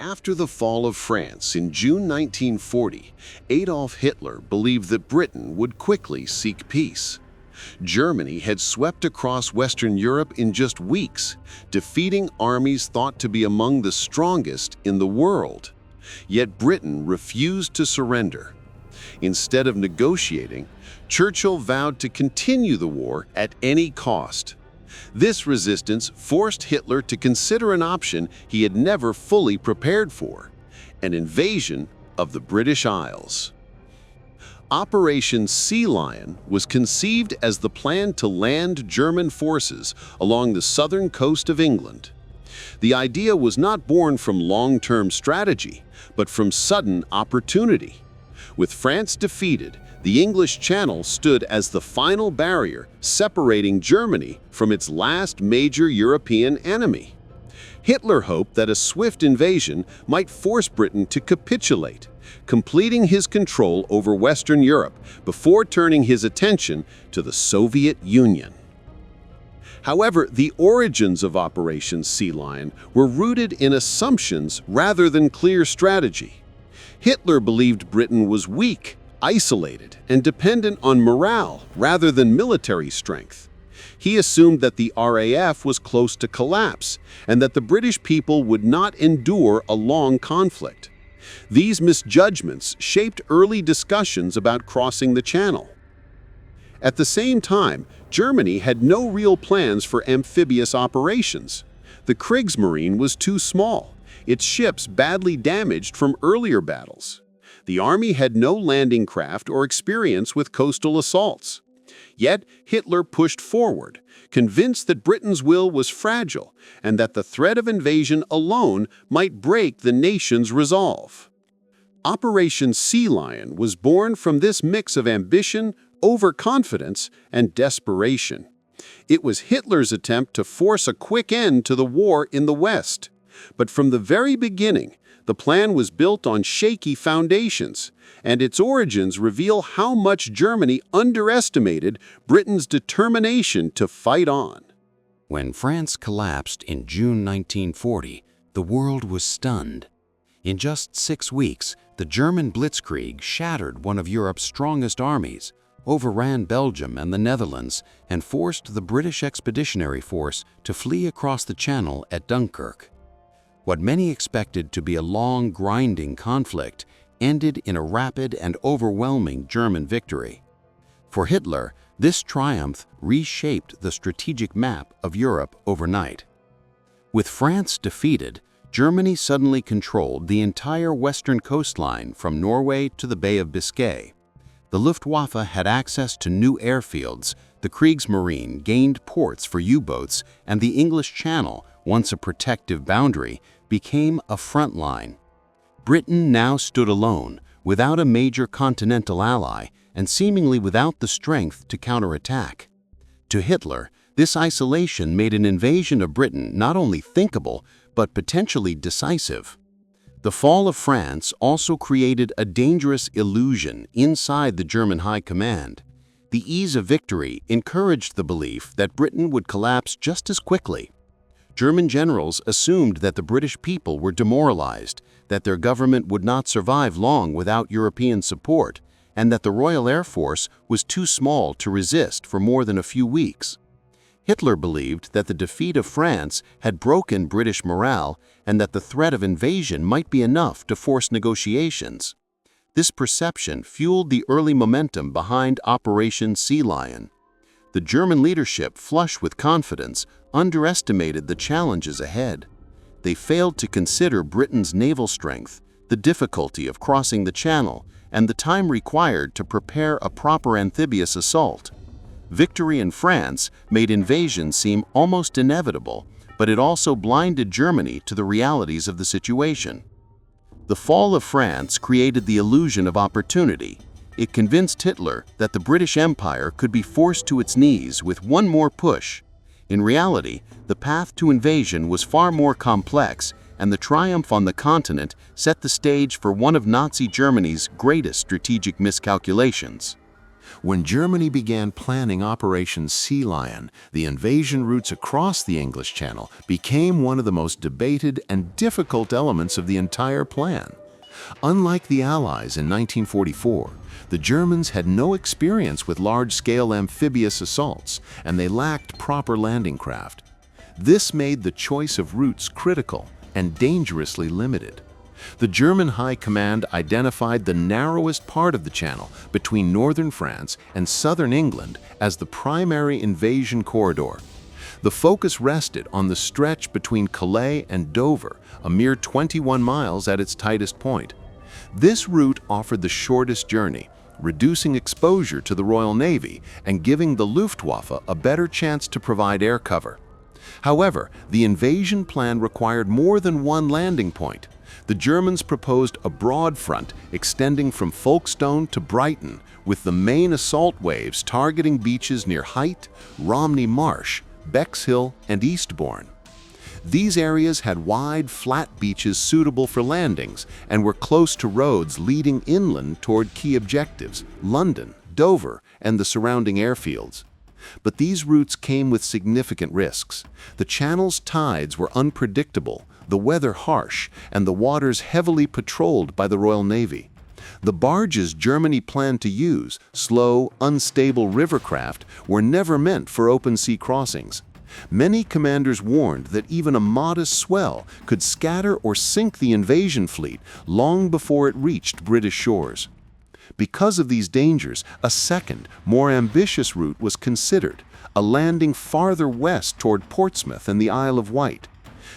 After the fall of France in June 1940, Adolf Hitler believed that Britain would quickly seek peace. Germany had swept across Western Europe in just weeks, defeating armies thought to be among the strongest in the world. Yet Britain refused to surrender. Instead of negotiating, Churchill vowed to continue the war at any cost. This resistance forced Hitler to consider an option he had never fully prepared for: an invasion of the British Isles. Operation Sea Lion was conceived as the plan to land German forces along the southern coast of England. The idea was not born from long-term strategy, but from sudden opportunity. With France defeated, the English Channel stood as the final barrier separating Germany from its last major European enemy. Hitler hoped that a swift invasion might force Britain to capitulate, completing his control over Western Europe before turning his attention to the Soviet Union. However, the origins of Operation Sea Lion were rooted in assumptions rather than clear strategy. Hitler believed Britain was weak, isolated, and dependent on morale rather than military strength. He assumed that the RAF was close to collapse and that the British people would not endure a long conflict. These misjudgments shaped early discussions about crossing the Channel. At the same time, Germany had no real plans for amphibious operations. The Kriegsmarine was too small, its ships badly damaged from earlier battles. The army had no landing craft or experience with coastal assaults. Yet Hitler pushed forward, convinced that Britain's will was fragile and that the threat of invasion alone might break the nation's resolve. Operation Sea Lion was born from this mix of ambition, overconfidence, and desperation. It was Hitler's attempt to force a quick end to the war in the West. But from the very beginning, the plan was built on shaky foundations, and its origins reveal how much Germany underestimated Britain's determination to fight on. When France collapsed in June 1940, the world was stunned. In just 6 weeks, the German blitzkrieg shattered one of Europe's strongest armies, overran Belgium and the Netherlands, and forced the British Expeditionary Force to flee across the Channel at Dunkirk. What many expected to be a long, grinding conflict ended in a rapid and overwhelming German victory. For Hitler, this triumph reshaped the strategic map of Europe overnight. With France defeated, Germany suddenly controlled the entire western coastline from Norway to the Bay of Biscay. The Luftwaffe had access to new airfields, the Kriegsmarine gained ports for U-boats, and the English Channel, once a protective boundary, became a front line. Britain now stood alone, without a major continental ally, and seemingly without the strength to counterattack. To Hitler, this isolation made an invasion of Britain not only thinkable, but potentially decisive. The fall of France also created a dangerous illusion inside the German high command. The ease of victory encouraged the belief that Britain would collapse just as quickly. German generals assumed that the British people were demoralized, that their government would not survive long without European support, and that the Royal Air Force was too small to resist for more than a few weeks. Hitler believed that the defeat of France had broken British morale and that the threat of invasion might be enough to force negotiations. This perception fueled the early momentum behind Operation Sea Lion. The German leadership, flush with confidence, underestimated the challenges ahead. They failed to consider Britain's naval strength, the difficulty of crossing the Channel, and the time required to prepare a proper amphibious assault. Victory in France made invasion seem almost inevitable, but it also blinded Germany to the realities of the situation. The fall of France created the illusion of opportunity. It convinced Hitler that the British Empire could be forced to its knees with one more push. In reality, the path to invasion was far more complex, and the triumph on the continent set the stage for one of Nazi Germany's greatest strategic miscalculations. When Germany began planning Operation Sea Lion, the invasion routes across the English Channel became one of the most debated and difficult elements of the entire plan. Unlike the Allies in 1944, the Germans had no experience with large-scale amphibious assaults, and they lacked proper landing craft. This made the choice of routes critical and dangerously limited. The German High Command identified the narrowest part of the channel between northern France and southern England as the primary invasion corridor. The focus rested on the stretch between Calais and Dover, a mere 21 miles at its tightest point. This route offered the shortest journey, reducing exposure to the Royal Navy and giving the Luftwaffe a better chance to provide air cover. However, the invasion plan required more than one landing point. The Germans proposed a broad front extending from Folkestone to Brighton, with the main assault waves targeting beaches near Hythe, Romney Marsh, Bexhill, and Eastbourne. These areas had wide, flat beaches suitable for landings and were close to roads leading inland toward key objectives, London, Dover, and the surrounding airfields. But these routes came with significant risks. The channel's tides were unpredictable, the weather harsh, and the waters heavily patrolled by the Royal Navy. The barges Germany planned to use, slow, unstable rivercraft, were never meant for open-sea crossings. Many commanders warned that even a modest swell could scatter or sink the invasion fleet long before it reached British shores. Because of these dangers, a second, more ambitious route was considered, a landing farther west toward Portsmouth and the Isle of Wight.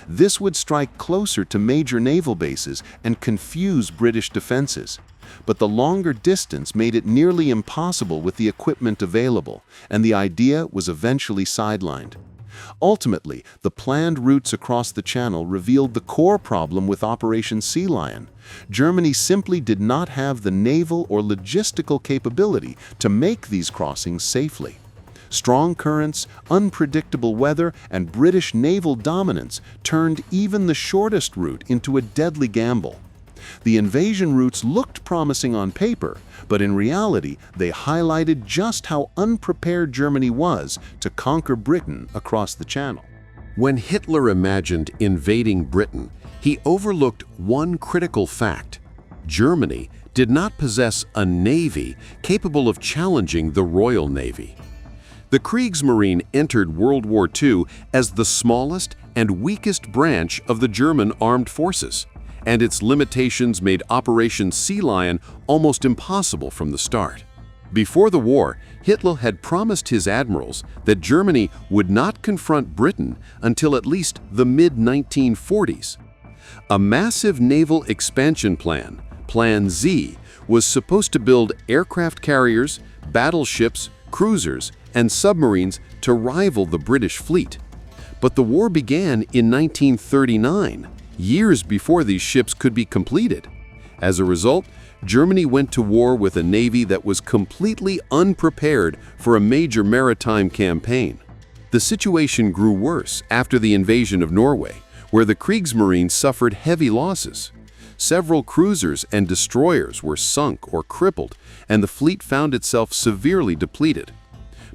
This would strike closer to major naval bases and confuse British defenses. But the longer distance made it nearly impossible with the equipment available, and the idea was eventually sidelined. Ultimately, the planned routes across the Channel revealed the core problem with Operation Sea Lion. Germany simply did not have the naval or logistical capability to make these crossings safely. Strong currents, unpredictable weather, and British naval dominance turned even the shortest route into a deadly gamble. The invasion routes looked promising on paper, but in reality, they highlighted just how unprepared Germany was to conquer Britain across the Channel. When Hitler imagined invading Britain, he overlooked one critical fact. Germany did not possess a navy capable of challenging the Royal Navy. The Kriegsmarine entered World War II as the smallest and weakest branch of the German armed forces, and its limitations made Operation Sea Lion almost impossible from the start. Before the war, Hitler had promised his admirals that Germany would not confront Britain until at least the mid-1940s. A massive naval expansion plan, Plan Z, was supposed to build aircraft carriers, battleships, cruisers, and submarines to rival the British fleet. But the war began in 1939, years before these ships could be completed. As a result, Germany went to war with a navy that was completely unprepared for a major maritime campaign. The situation grew worse after the invasion of Norway, where the Kriegsmarine suffered heavy losses. Several cruisers and destroyers were sunk or crippled, and the fleet found itself severely depleted.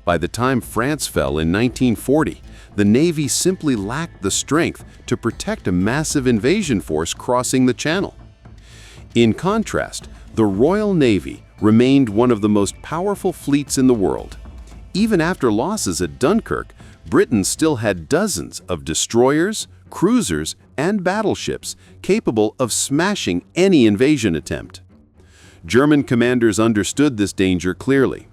By the time France fell in 1940, the Navy simply lacked the strength to protect a massive invasion force crossing the Channel. In contrast, the Royal Navy remained one of the most powerful fleets in the world. Even after losses at Dunkirk, Britain still had dozens of destroyers, cruisers, and battleships capable of smashing any invasion attempt. German commanders understood this danger clearly.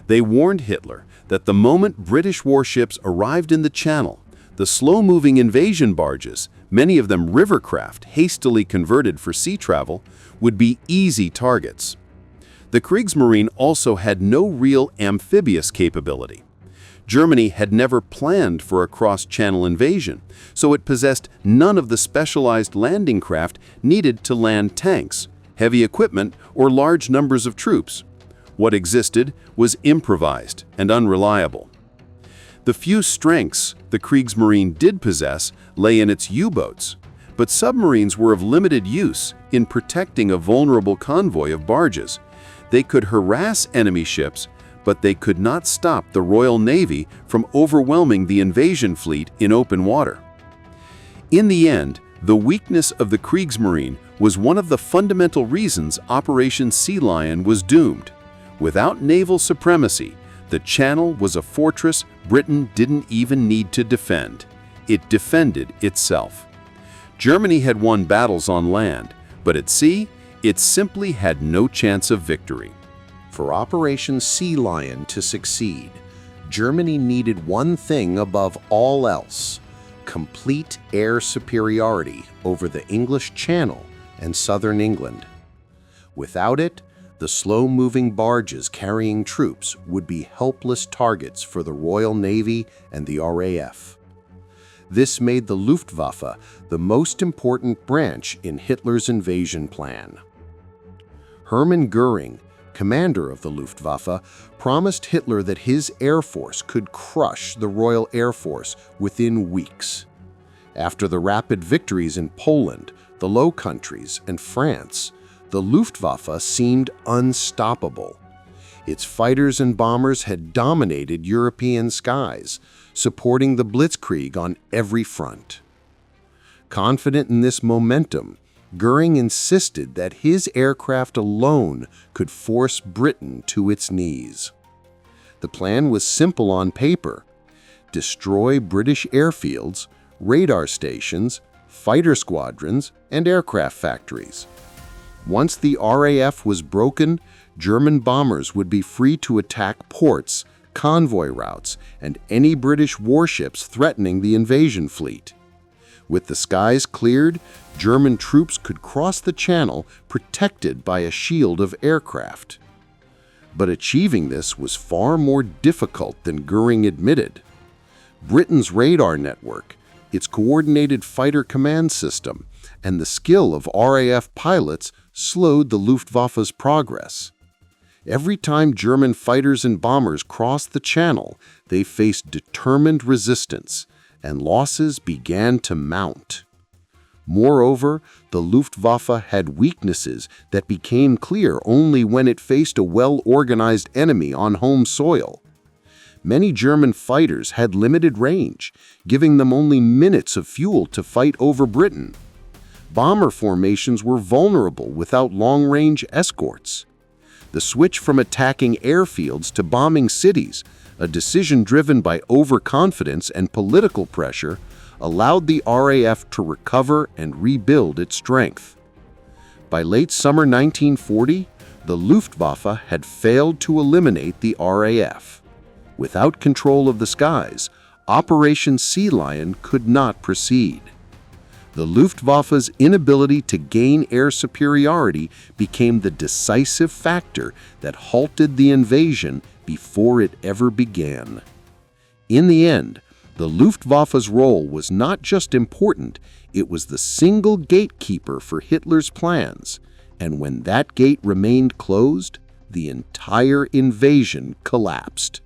They warned Hitler that the moment British warships arrived in the Channel, the slow-moving invasion barges, many of them rivercraft hastily converted for sea travel, would be easy targets. The Kriegsmarine also had no real amphibious capability. Germany had never planned for a cross-channel invasion, so it possessed none of the specialized landing craft needed to land tanks, heavy equipment, or large numbers of troops. What existed was improvised and unreliable. The few strengths the Kriegsmarine did possess lay in its U-boats, but submarines were of limited use in protecting a vulnerable convoy of barges. They could harass enemy ships, but they could not stop the Royal Navy from overwhelming the invasion fleet in open water. In the end, the weakness of the Kriegsmarine was one of the fundamental reasons Operation Sea Lion was doomed. Without naval supremacy, the Channel was a fortress Britain didn't even need to defend. It defended itself. Germany had won battles on land, but at sea, it simply had no chance of victory. For Operation Sea Lion to succeed, Germany needed one thing above all else: complete air superiority over the English Channel and southern England. Without it, the slow-moving barges carrying troops would be helpless targets for the Royal Navy and the RAF. This made the Luftwaffe the most important branch in Hitler's invasion plan. Hermann Göring, commander of the Luftwaffe, promised Hitler that his air force could crush the Royal Air Force within weeks. After the rapid victories in Poland, the Low Countries, and France, the Luftwaffe seemed unstoppable. Its fighters and bombers had dominated European skies, supporting the Blitzkrieg on every front. Confident in this momentum, Göring insisted that his aircraft alone could force Britain to its knees. The plan was simple on paper: destroy British airfields, radar stations, fighter squadrons, and aircraft factories. Once the RAF was broken, German bombers would be free to attack ports, convoy routes, and any British warships threatening the invasion fleet. With the skies cleared, German troops could cross the Channel protected by a shield of aircraft. But achieving this was far more difficult than Göring admitted. Britain's radar network, its coordinated fighter command system, and the skill of RAF pilots slowed the Luftwaffe's progress. Every time German fighters and bombers crossed the Channel, they faced determined resistance, and losses began to mount. Moreover, the Luftwaffe had weaknesses that became clear only when it faced a well-organized enemy on home soil. Many German fighters had limited range, giving them only minutes of fuel to fight over Britain. Bomber formations were vulnerable without long-range escorts. The switch from attacking airfields to bombing cities, a decision driven by overconfidence and political pressure, allowed the RAF to recover and rebuild its strength. By late summer 1940, the Luftwaffe had failed to eliminate the RAF. Without control of the skies, Operation Sea Lion could not proceed. The Luftwaffe's inability to gain air superiority became the decisive factor that halted the invasion before it ever began. In the end, the Luftwaffe's role was not just important, it was the single gatekeeper for Hitler's plans, and when that gate remained closed, the entire invasion collapsed.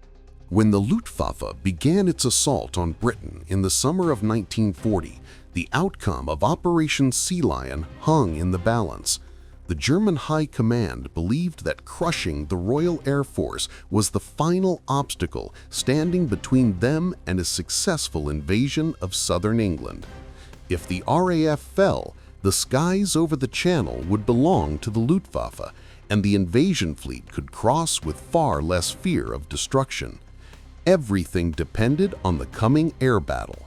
When the Luftwaffe began its assault on Britain in the summer of 1940, the outcome of Operation Sea Lion hung in the balance. The German High Command believed that crushing the Royal Air Force was the final obstacle standing between them and a successful invasion of southern England. If the RAF fell, the skies over the Channel would belong to the Luftwaffe, and the invasion fleet could cross with far less fear of destruction. Everything depended on the coming air battle.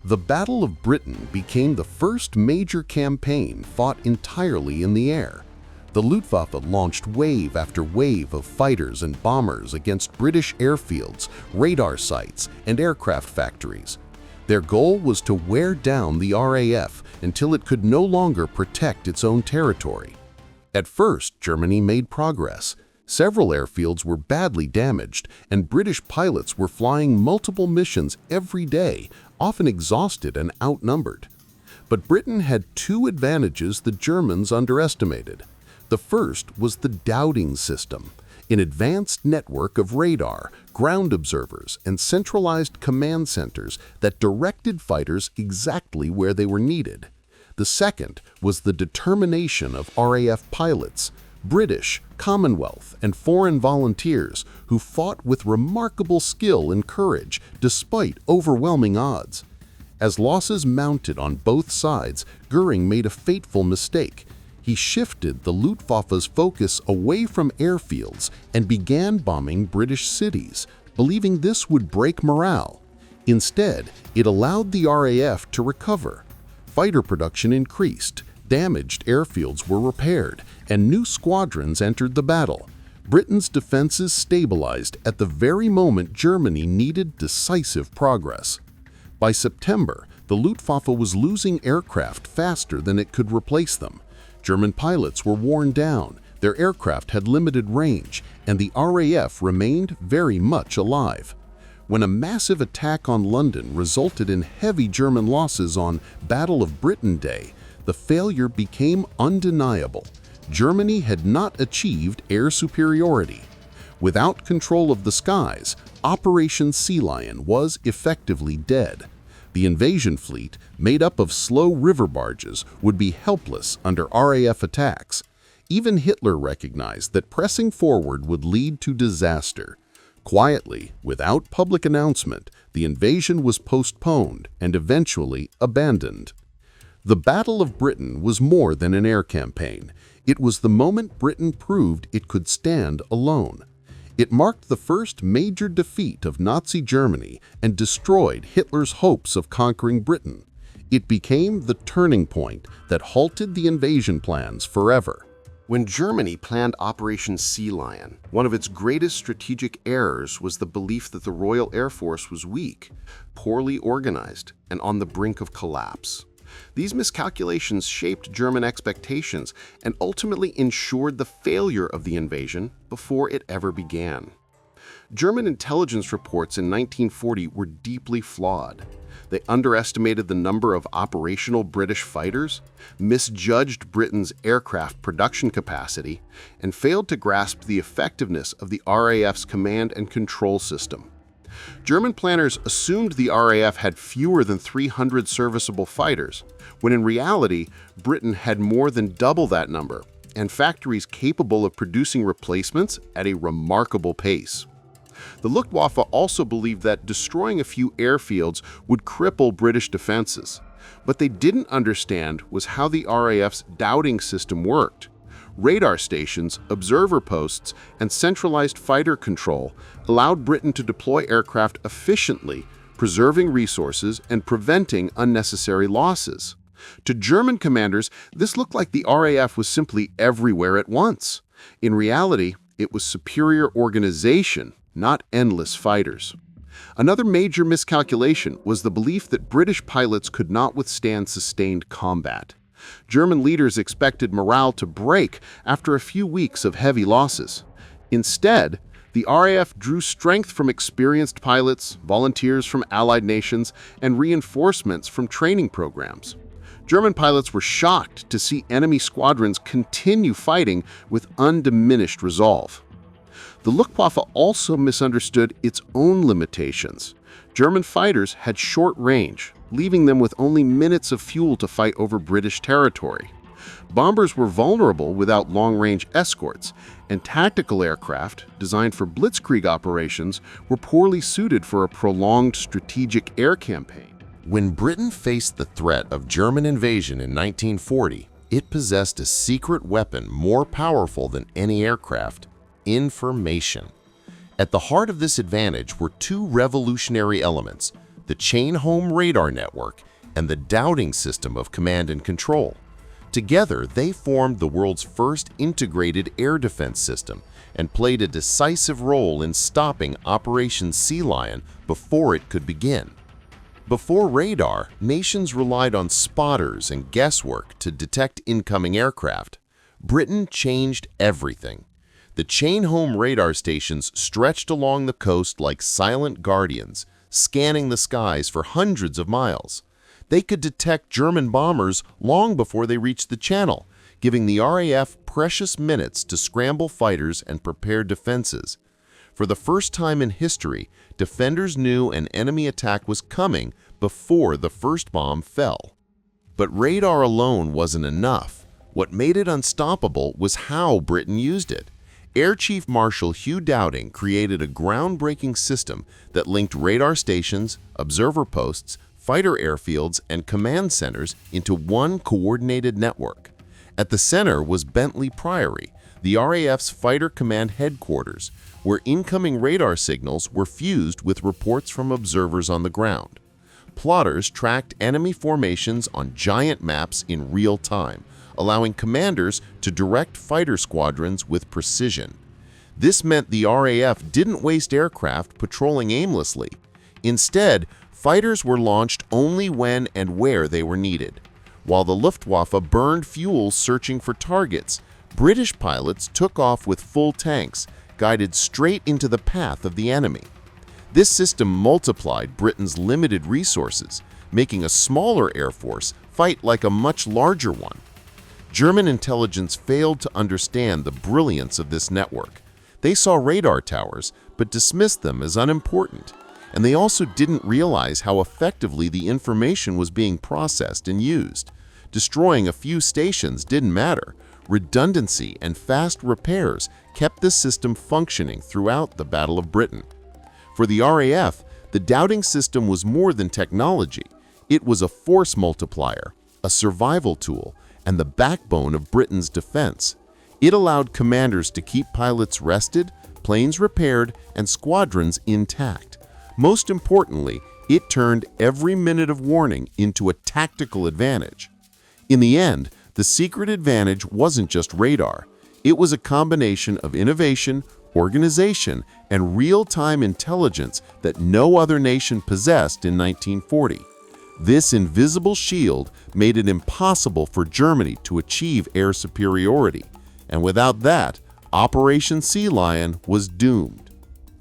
The Battle of Britain became the first major campaign fought entirely in the air. The Luftwaffe launched wave after wave of fighters and bombers against British airfields, radar sites, and aircraft factories. Their goal was to wear down the RAF until it could no longer protect its own territory. At first, Germany made progress. Several airfields were badly damaged, and British pilots were flying multiple missions every day, often exhausted and outnumbered. But Britain had two advantages the Germans underestimated. The first was the Dowding System, an advanced network of radar, ground observers, and centralized command centers that directed fighters exactly where they were needed. The second was the determination of RAF pilots. British, Commonwealth, and foreign volunteers who fought with remarkable skill and courage despite overwhelming odds. As losses mounted on both sides, Goering made a fateful mistake. He shifted the Luftwaffe's focus away from airfields and began bombing British cities, believing this would break morale. Instead, it allowed the RAF to recover. Fighter production increased, damaged airfields were repaired, and new squadrons entered the battle. Britain's defenses stabilized at the very moment Germany needed decisive progress. By September, the Luftwaffe was losing aircraft faster than it could replace them. German pilots were worn down, their aircraft had limited range, and the RAF remained very much alive. When a massive attack on London resulted in heavy German losses on Battle of Britain Day, the failure became undeniable. Germany had not achieved air superiority. Without control of the skies, Operation Sea Lion was effectively dead. The invasion fleet, made up of slow river barges, would be helpless under RAF attacks. Even Hitler recognized that pressing forward would lead to disaster. Quietly, without public announcement, the invasion was postponed and eventually abandoned. The Battle of Britain was more than an air campaign. It was the moment Britain proved it could stand alone. It marked the first major defeat of Nazi Germany and destroyed Hitler's hopes of conquering Britain. It became the turning point that halted the invasion plans forever. When Germany planned Operation Sea Lion, one of its greatest strategic errors was the belief that the Royal Air Force was weak, poorly organized, and on the brink of collapse. These miscalculations shaped German expectations and ultimately ensured the failure of the invasion before it ever began. German intelligence reports in 1940 were deeply flawed. They underestimated the number of operational British fighters, misjudged Britain's aircraft production capacity, and failed to grasp the effectiveness of the RAF's command and control system. German planners assumed the RAF had fewer than 300 serviceable fighters, when in reality, Britain had more than double that number, and factories capable of producing replacements at a remarkable pace. The Luftwaffe also believed that destroying a few airfields would cripple British defenses. What they didn't understand was how the RAF's Dowding System worked. Radar stations, observer posts, and centralized fighter control allowed Britain to deploy aircraft efficiently, preserving resources and preventing unnecessary losses. To German commanders, this looked like the RAF was simply everywhere at once. In reality, it was superior organization, not endless fighters. Another major miscalculation was the belief that British pilots could not withstand sustained combat. German leaders expected morale to break after a few weeks of heavy losses. Instead, the RAF drew strength from experienced pilots, volunteers from allied nations, and reinforcements from training programs. German pilots were shocked to see enemy squadrons continue fighting with undiminished resolve. The Luftwaffe also misunderstood its own limitations. German fighters had short range, leaving them with only minutes of fuel to fight over British territory. Bombers were vulnerable without long-range escorts, and tactical aircraft, designed for blitzkrieg operations, were poorly suited for a prolonged strategic air campaign. When Britain faced the threat of German invasion in 1940, it possessed a secret weapon more powerful than any aircraft: information. At the heart of this advantage were two revolutionary elements: the chain-home radar network and the Dowding System of command and control. Together, they formed the world's first integrated air defense system and played a decisive role in stopping Operation Sea Lion before it could begin. Before radar, nations relied on spotters and guesswork to detect incoming aircraft. Britain changed everything. The chain-home radar stations stretched along the coast like silent guardians, scanning the skies for hundreds of miles. They could detect German bombers long before they reached the channel, giving the RAF precious minutes to scramble fighters and prepare defenses. For the first time in history, defenders knew an enemy attack was coming before the first bomb fell. But radar alone wasn't enough. What made it unstoppable was how Britain used it. Air Chief Marshal Hugh Dowding created a groundbreaking system that linked radar stations, observer posts, fighter airfields, and command centers into one coordinated network. At the center was Bentley Priory, the RAF's fighter command headquarters, where incoming radar signals were fused with reports from observers on the ground. Plotters tracked enemy formations on giant maps in real time, allowing commanders to direct fighter squadrons with precision. This meant the RAF didn't waste aircraft patrolling aimlessly. Instead, fighters were launched only when and where they were needed. While the Luftwaffe burned fuel searching for targets, British pilots took off with full tanks, guided straight into the path of the enemy. This system multiplied Britain's limited resources, making a smaller air force fight like a much larger one. German intelligence failed to understand the brilliance of this network. They saw radar towers, but dismissed them as unimportant. And they also didn't realize how effectively the information was being processed and used. Destroying a few stations didn't matter. Redundancy and fast repairs kept the system functioning throughout the Battle of Britain. For the RAF, the Dowding System was more than technology. It was a force multiplier, a survival tool, and the backbone of Britain's defense. It allowed commanders to keep pilots rested, planes repaired, and squadrons intact. Most importantly, it turned every minute of warning into a tactical advantage. In the end, the secret advantage wasn't just radar. It was a combination of innovation, organization, and real-time intelligence that no other nation possessed in 1940. This invisible shield made it impossible for Germany to achieve air superiority, and without that, Operation Sea Lion was doomed.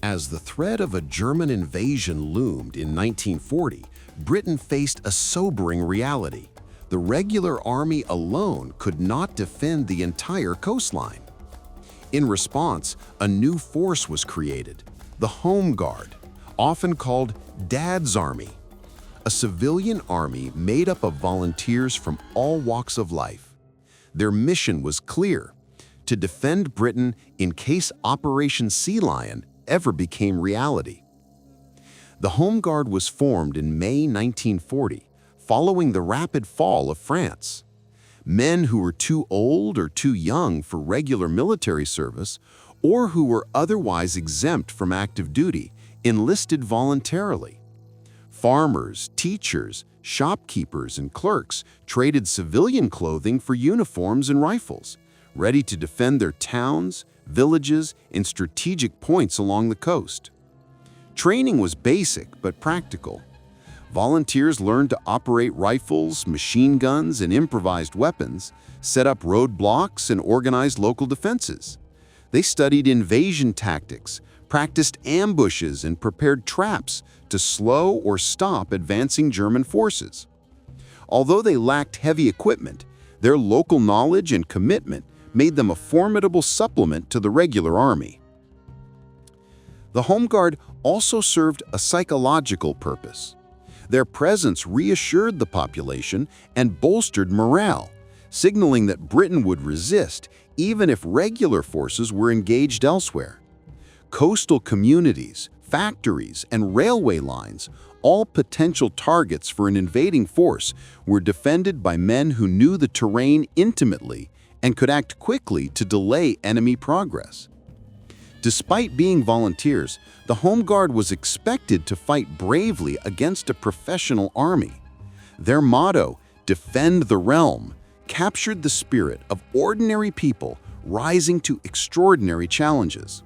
As the threat of a German invasion loomed in 1940, Britain faced a sobering reality. The regular army alone could not defend the entire coastline. In response, a new force was created, the Home Guard, often called Dad's Army, a civilian army made up of volunteers from all walks of life. Their mission was clear: to defend Britain in case Operation Sea Lion ever became reality. The Home Guard was formed in May 1940, following the rapid fall of France. Men who were too old or too young for regular military service, or who were otherwise exempt from active duty, enlisted voluntarily. Farmers, teachers, shopkeepers, and clerks traded civilian clothing for uniforms and rifles, ready to defend their towns, villages, and strategic points along the coast. Training was basic but practical. Volunteers learned to operate rifles, machine guns, and improvised weapons, set up roadblocks, and organized local defenses. They studied invasion tactics, practiced ambushes, and prepared traps to slow or stop advancing German forces. Although they lacked heavy equipment, their local knowledge and commitment made them a formidable supplement to the regular army. The Home Guard also served a psychological purpose. Their presence reassured the population and bolstered morale, signaling that Britain would resist even if regular forces were engaged elsewhere. Coastal communities, factories, and railway lines, all potential targets for an invading force, were defended by men who knew the terrain intimately and could act quickly to delay enemy progress. Despite being volunteers, the Home Guard was expected to fight bravely against a professional army. Their motto, "Defend the Realm," captured the spirit of ordinary people rising to extraordinary challenges.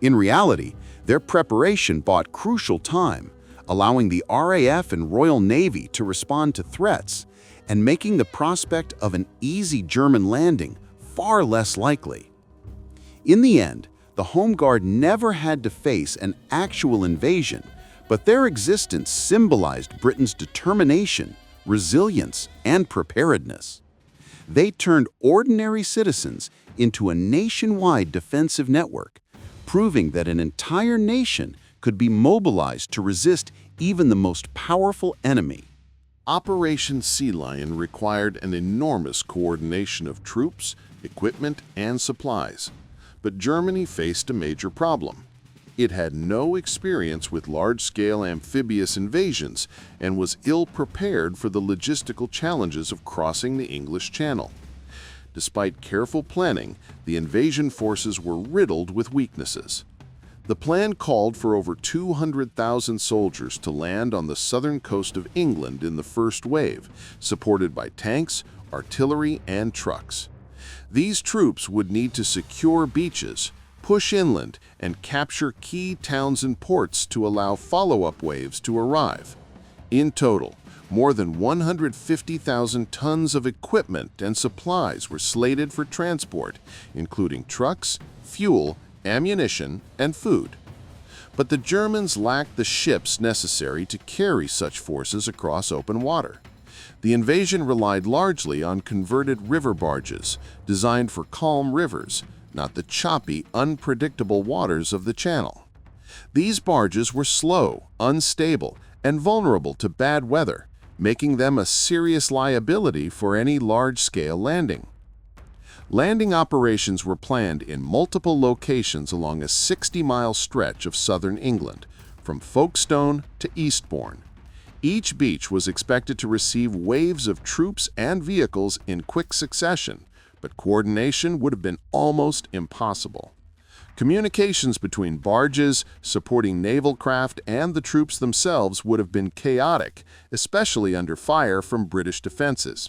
In reality, their preparation bought crucial time, allowing the RAF and Royal Navy to respond to threats and making the prospect of an easy German landing far less likely. In the end, the Home Guard never had to face an actual invasion, but their existence symbolized Britain's determination, resilience, and preparedness. They turned ordinary citizens into a nationwide defensive network, proving that an entire nation could be mobilized to resist even the most powerful enemy. Operation Sea Lion required an enormous coordination of troops, equipment, and supplies. But Germany faced a major problem. It had no experience with large-scale amphibious invasions and was ill-prepared for the logistical challenges of crossing the English Channel. Despite careful planning, the invasion forces were riddled with weaknesses. The plan called for over 200,000 soldiers to land on the southern coast of England in the first wave, supported by tanks, artillery, and trucks. These troops would need to secure beaches, push inland, and capture key towns and ports to allow follow-up waves to arrive. In total, more than 150,000 tons of equipment and supplies were slated for transport, including trucks, fuel, ammunition, and food. But the Germans lacked the ships necessary to carry such forces across open water. The invasion relied largely on converted river barges, designed for calm rivers, not the choppy, unpredictable waters of the Channel. These barges were slow, unstable, and vulnerable to bad weather, making them a serious liability for any large-scale landing. Landing operations were planned in multiple locations along a 60-mile stretch of southern England, from Folkestone to Eastbourne. Each beach was expected to receive waves of troops and vehicles in quick succession, but coordination would have been almost impossible. Communications between barges, supporting naval craft, and the troops themselves would have been chaotic, especially under fire from British defenses.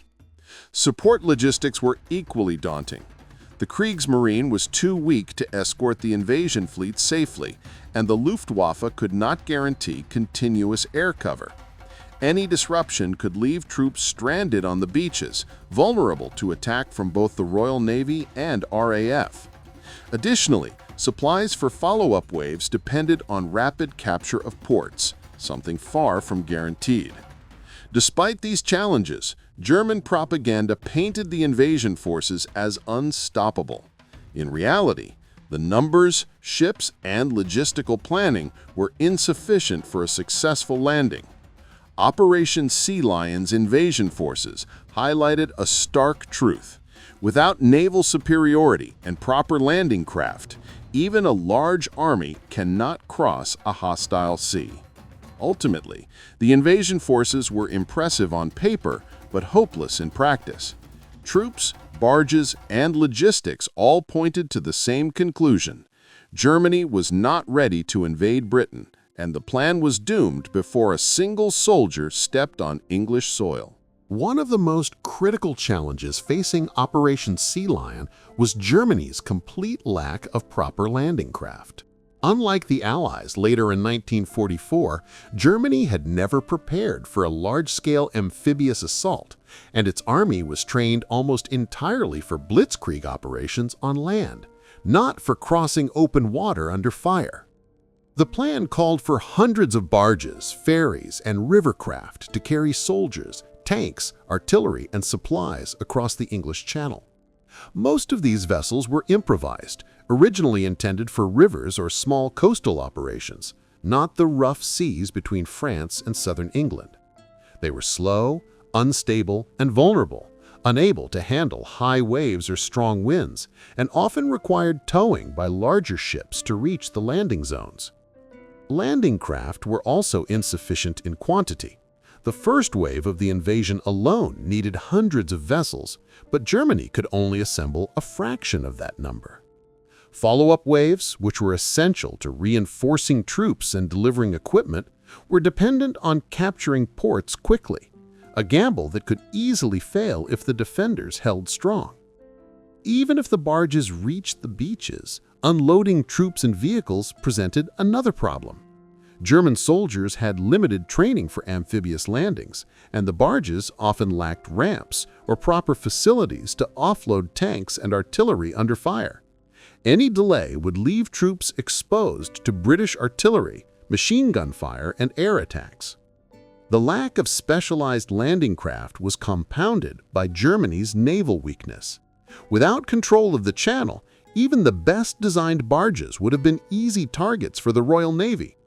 Support logistics were equally daunting. The Kriegsmarine was too weak to escort the invasion fleet safely, and the Luftwaffe could not guarantee continuous air cover. Any disruption could leave troops stranded on the beaches, vulnerable to attack from both the Royal Navy and RAF. Additionally, supplies for follow-up waves depended on rapid capture of ports, something far from guaranteed. Despite these challenges, German propaganda painted the invasion forces as unstoppable. In reality, the numbers, ships, and logistical planning were insufficient for a successful landing. Operation Sea Lion's invasion forces highlighted a stark truth. Without naval superiority and proper landing craft, even a large army cannot cross a hostile sea. Ultimately, the invasion forces were impressive on paper, but hopeless in practice. Troops, barges, and logistics all pointed to the same conclusion. Germany was not ready to invade Britain, and the plan was doomed before a single soldier stepped on English soil. One of the most critical challenges facing Operation Sea Lion was Germany's complete lack of proper landing craft. Unlike the Allies later in 1944, Germany had never prepared for a large-scale amphibious assault, and its army was trained almost entirely for blitzkrieg operations on land, not for crossing open water under fire. The plan called for hundreds of barges, ferries, and rivercraft to carry soldiers, tanks, artillery, and supplies across the English Channel. Most of these vessels were improvised, originally intended for rivers or small coastal operations, not the rough seas between France and southern England. They were slow, unstable, and vulnerable, unable to handle high waves or strong winds, and often required towing by larger ships to reach the landing zones. Landing craft were also insufficient in quantity. The first wave of the invasion alone needed hundreds of vessels, but Germany could only assemble a fraction of that number. Follow-up waves, which were essential to reinforcing troops and delivering equipment, were dependent on capturing ports quickly, a gamble that could easily fail if the defenders held strong. Even if the barges reached the beaches, unloading troops and vehicles presented another problem. German soldiers had limited training for amphibious landings, and the barges often lacked ramps or proper facilities to offload tanks and artillery under fire. Any delay would leave troops exposed to British artillery, machine gun fire, and air attacks. The lack of specialized landing craft was compounded by Germany's naval weakness. Without control of the channel, even the best-designed barges would have been easy targets for the Royal Navy.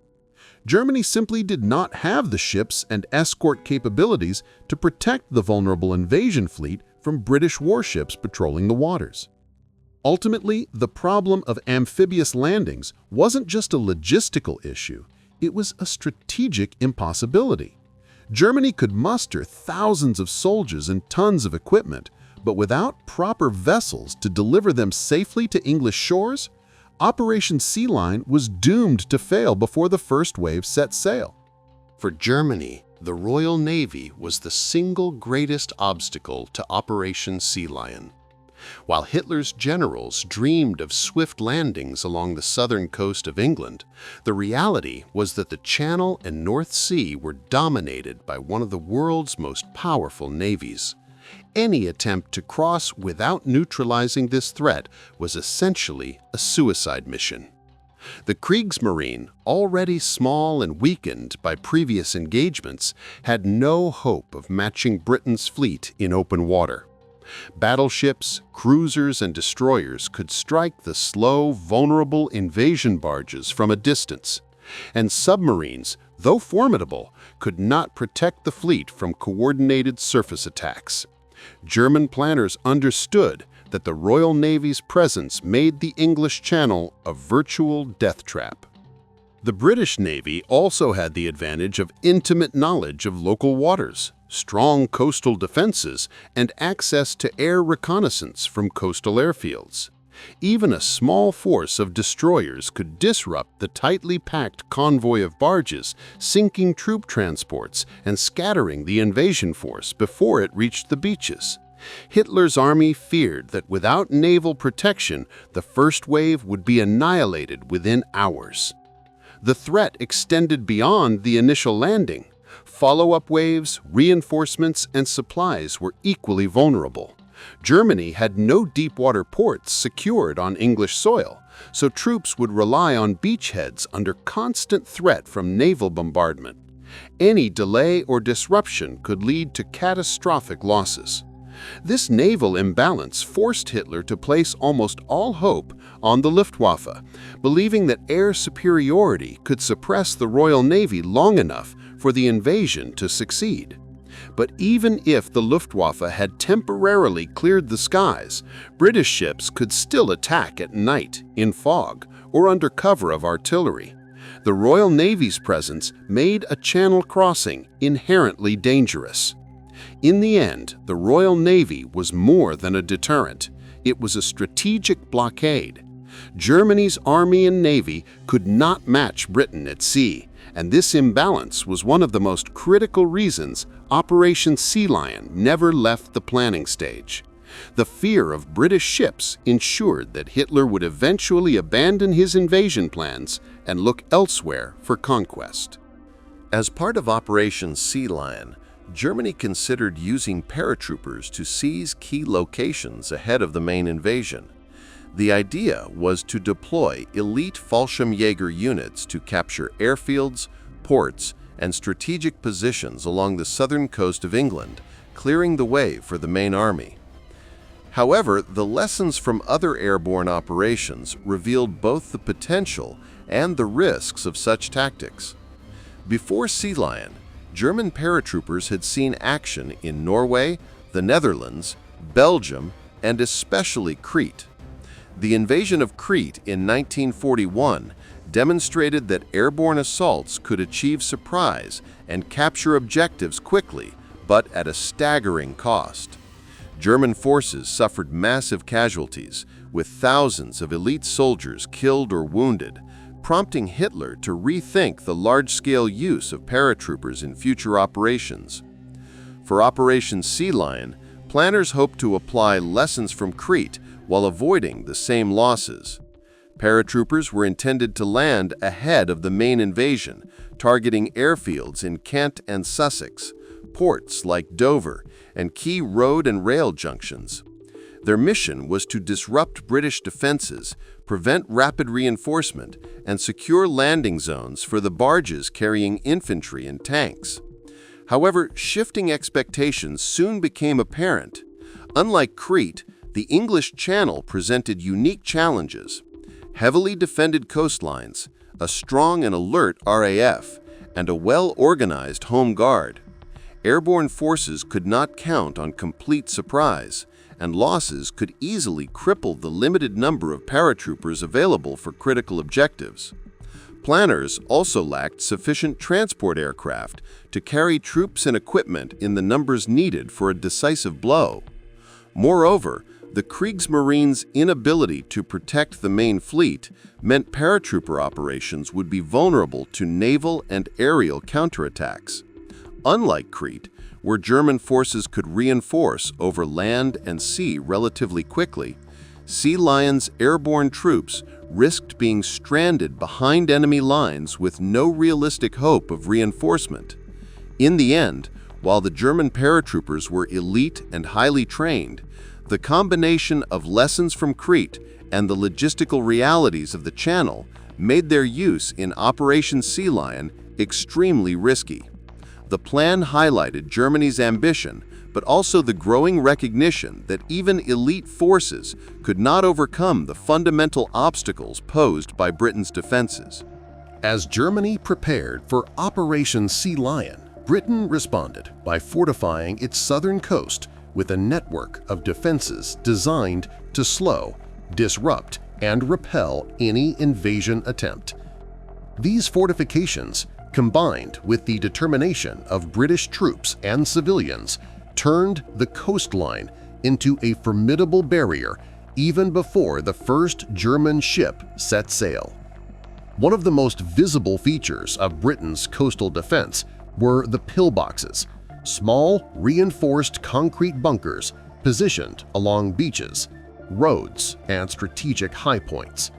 Germany simply did not have the ships and escort capabilities to protect the vulnerable invasion fleet from British warships patrolling the waters. Ultimately, the problem of amphibious landings wasn't just a logistical issue, it was a strategic impossibility. Germany could muster thousands of soldiers and tons of equipment, but without proper vessels to deliver them safely to English shores, Operation Sea Lion was doomed to fail before the first wave set sail. For Germany, the Royal Navy was the single greatest obstacle to Operation Sea Lion. While Hitler's generals dreamed of swift landings along the southern coast of England, the reality was that the Channel and North Sea were dominated by one of the world's most powerful navies. Any attempt to cross without neutralizing this threat was essentially a suicide mission. The Kriegsmarine, already small and weakened by previous engagements, had no hope of matching Britain's fleet in open water. Battleships, cruisers, and destroyers could strike the slow, vulnerable invasion barges from a distance, and submarines, though formidable, could not protect the fleet from coordinated surface attacks. German planners understood that the Royal Navy's presence made the English Channel a virtual death trap. The British Navy also had the advantage of intimate knowledge of local waters, strong coastal defenses, and access to air reconnaissance from coastal airfields. Even a small force of destroyers could disrupt the tightly packed convoy of barges, sinking troop transports and scattering the invasion force before it reached the beaches. Hitler's army feared that without naval protection, the first wave would be annihilated within hours. The threat extended beyond the initial landing. Follow-up waves, reinforcements, and supplies were equally vulnerable. Germany had no deep-water ports secured on English soil, so troops would rely on beachheads under constant threat from naval bombardment. Any delay or disruption could lead to catastrophic losses. This naval imbalance forced Hitler to place almost all hope on the Luftwaffe, believing that air superiority could suppress the Royal Navy long enough for the invasion to succeed. But even if the Luftwaffe had temporarily cleared the skies, British ships could still attack at night, in fog, or under cover of artillery. The Royal Navy's presence made a channel crossing inherently dangerous. In the end, the Royal Navy was more than a deterrent. It was a strategic blockade. Germany's army and navy could not match Britain at sea, and this imbalance was one of the most critical reasons Operation Sea Lion never left the planning stage. The fear of British ships ensured that Hitler would eventually abandon his invasion plans and look elsewhere for conquest. As part of Operation Sea Lion, Germany considered using paratroopers to seize key locations ahead of the main invasion. The idea was to deploy elite Fallschirmjäger units to capture airfields, ports, and strategic positions along the southern coast of England, clearing the way for the main army. However, the lessons from other airborne operations revealed both the potential and the risks of such tactics. Before Sea Lion, German paratroopers had seen action in Norway, the Netherlands, Belgium, and especially Crete. The invasion of Crete in 1941 demonstrated that airborne assaults could achieve surprise and capture objectives quickly, but at a staggering cost. German forces suffered massive casualties, with thousands of elite soldiers killed or wounded, prompting Hitler to rethink the large-scale use of paratroopers in future operations. For Operation Sea Lion, planners hoped to apply lessons from Crete while avoiding the same losses. Paratroopers were intended to land ahead of the main invasion, targeting airfields in Kent and Sussex, ports like Dover, and key road and rail junctions. Their mission was to disrupt British defenses, prevent rapid reinforcement, and secure landing zones for the barges carrying infantry and tanks. However, shifting expectations soon became apparent. Unlike Crete, the English Channel presented unique challenges. Heavily defended coastlines, a strong and alert RAF, and a well-organized home guard. Airborne forces could not count on complete surprise, and losses could easily cripple the limited number of paratroopers available for critical objectives. Planners also lacked sufficient transport aircraft to carry troops and equipment in the numbers needed for a decisive blow. Moreover, the Kriegsmarine's inability to protect the main fleet meant paratrooper operations would be vulnerable to naval and aerial counterattacks. Unlike Crete, where German forces could reinforce over land and sea relatively quickly, Sea Lion's airborne troops risked being stranded behind enemy lines with no realistic hope of reinforcement. In the end, while the German paratroopers were elite and highly trained, the combination of lessons from Crete and the logistical realities of the Channel made their use in Operation Sea Lion extremely risky. The plan highlighted Germany's ambition, but also the growing recognition that even elite forces could not overcome the fundamental obstacles posed by Britain's defenses. As Germany prepared for Operation Sea Lion, Britain responded by fortifying its southern coast with a network of defenses designed to slow, disrupt, and repel any invasion attempt. These fortifications, combined with the determination of British troops and civilians, turned the coastline into a formidable barrier even before the first German ship set sail. One of the most visible features of Britain's coastal defense were the pillboxes, small, reinforced concrete bunkers positioned along beaches, roads, and strategic high points.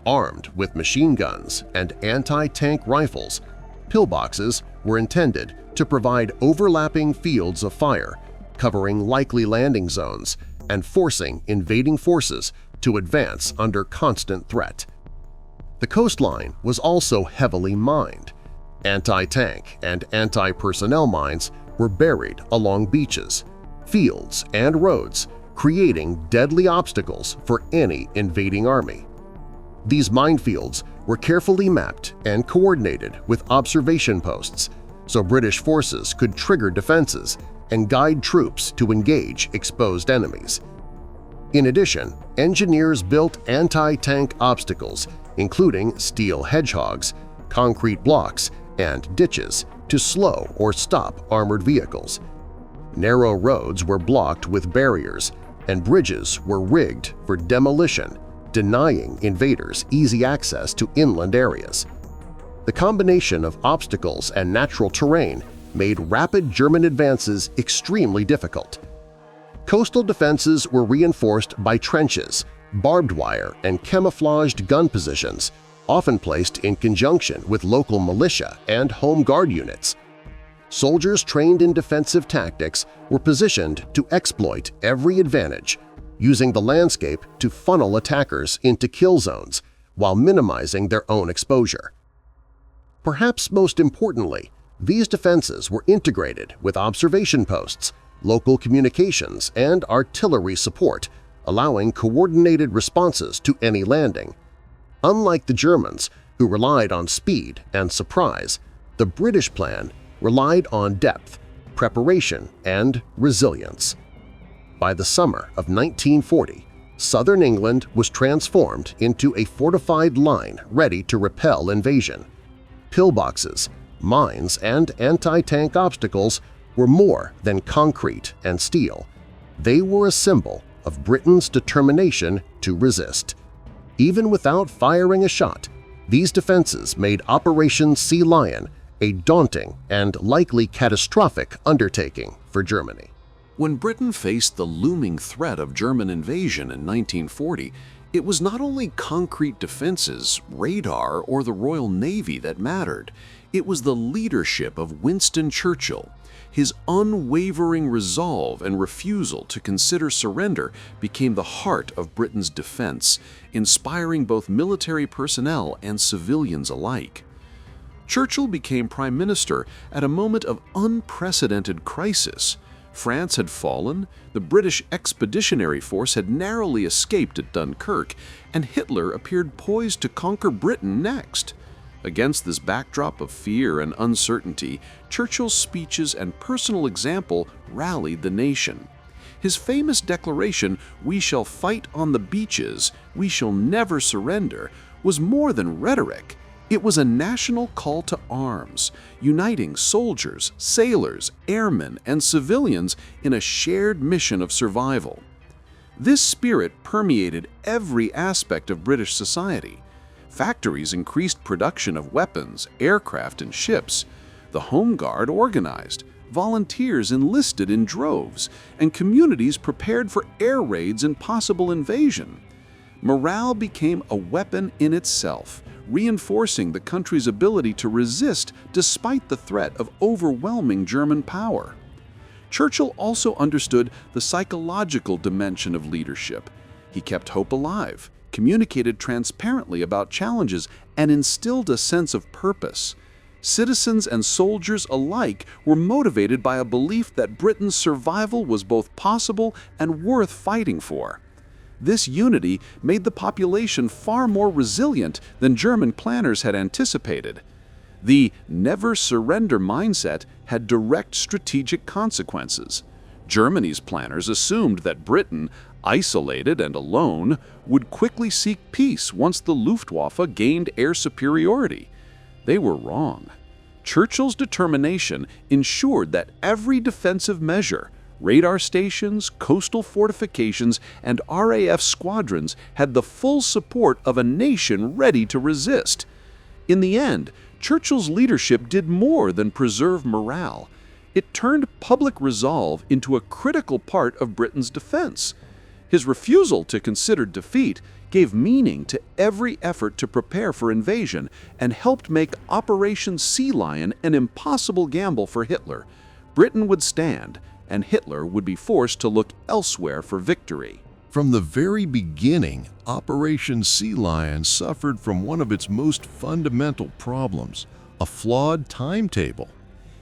Armed with machine guns and anti-tank rifles, pillboxes were intended to provide overlapping fields of fire, covering likely landing zones and forcing invading forces to advance under constant threat. The coastline was also heavily mined. Anti-tank and anti-personnel mines were buried along beaches, fields, and roads, creating deadly obstacles for any invading army. These minefields were carefully mapped and coordinated with observation posts, so British forces could trigger defenses and guide troops to engage exposed enemies. In addition, engineers built anti-tank obstacles, including steel hedgehogs, concrete blocks, and ditches to slow or stop armored vehicles. Narrow roads were blocked with barriers, and bridges were rigged for demolition, denying invaders easy access to inland areas. The combination of obstacles and natural terrain made rapid German advances extremely difficult. Coastal defenses were reinforced by trenches, barbed wire, and camouflaged gun positions, often placed in conjunction with local militia and home guard units. Soldiers trained in defensive tactics were positioned to exploit every advantage, using the landscape to funnel attackers into kill zones while minimizing their own exposure. Perhaps most importantly, these defenses were integrated with observation posts, local communications, and artillery support, allowing coordinated responses to any landing. Unlike the Germans, who relied on speed and surprise, the British plan relied on depth, preparation, and resilience. By the summer of 1940, southern England was transformed into a fortified line ready to repel invasion. Pillboxes, mines, and anti-tank obstacles were more than concrete and steel. They were a symbol of Britain's determination to resist. Even without firing a shot, these defenses made Operation Sea Lion a daunting and likely catastrophic undertaking for Germany. When Britain faced the looming threat of German invasion in 1940, it was not only concrete defenses, radar, or the Royal Navy that mattered. It was the leadership of Winston Churchill. His unwavering resolve and refusal to consider surrender became the heart of Britain's defense, inspiring both military personnel and civilians alike. Churchill became Prime Minister at a moment of unprecedented crisis. France had fallen, the British Expeditionary Force had narrowly escaped at Dunkirk, and Hitler appeared poised to conquer Britain next. Against this backdrop of fear and uncertainty, Churchill's speeches and personal example rallied the nation. His famous declaration, "We shall fight on the beaches, we shall never surrender," was more than rhetoric. It was a national call to arms, uniting soldiers, sailors, airmen, and civilians in a shared mission of survival. This spirit permeated every aspect of British society. Factories increased production of weapons, aircraft, and ships. The Home Guard organized. Volunteers enlisted in droves, and communities prepared for air raids and possible invasion. Morale became a weapon in itself, reinforcing the country's ability to resist despite the threat of overwhelming German power. Churchill also understood the psychological dimension of leadership. He kept hope alive, communicated transparently about challenges, and instilled a sense of purpose. Citizens and soldiers alike were motivated by a belief that Britain's survival was both possible and worth fighting for. This unity made the population far more resilient than German planners had anticipated. The never surrender mindset had direct strategic consequences. Germany's planners assumed that Britain, isolated and alone, would quickly seek peace once the Luftwaffe gained air superiority. They were wrong. Churchill's determination ensured that every defensive measure, radar stations, coastal fortifications, and RAF squadrons had the full support of a nation ready to resist. In the end, Churchill's leadership did more than preserve morale. It turned public resolve into a critical part of Britain's defense. His refusal to consider defeat gave meaning to every effort to prepare for invasion and helped make Operation Sea Lion an impossible gamble for Hitler. Britain would stand, and Hitler would be forced to look elsewhere for victory. From the very beginning, Operation Sea Lion suffered from one of its most fundamental problems, a flawed timetable.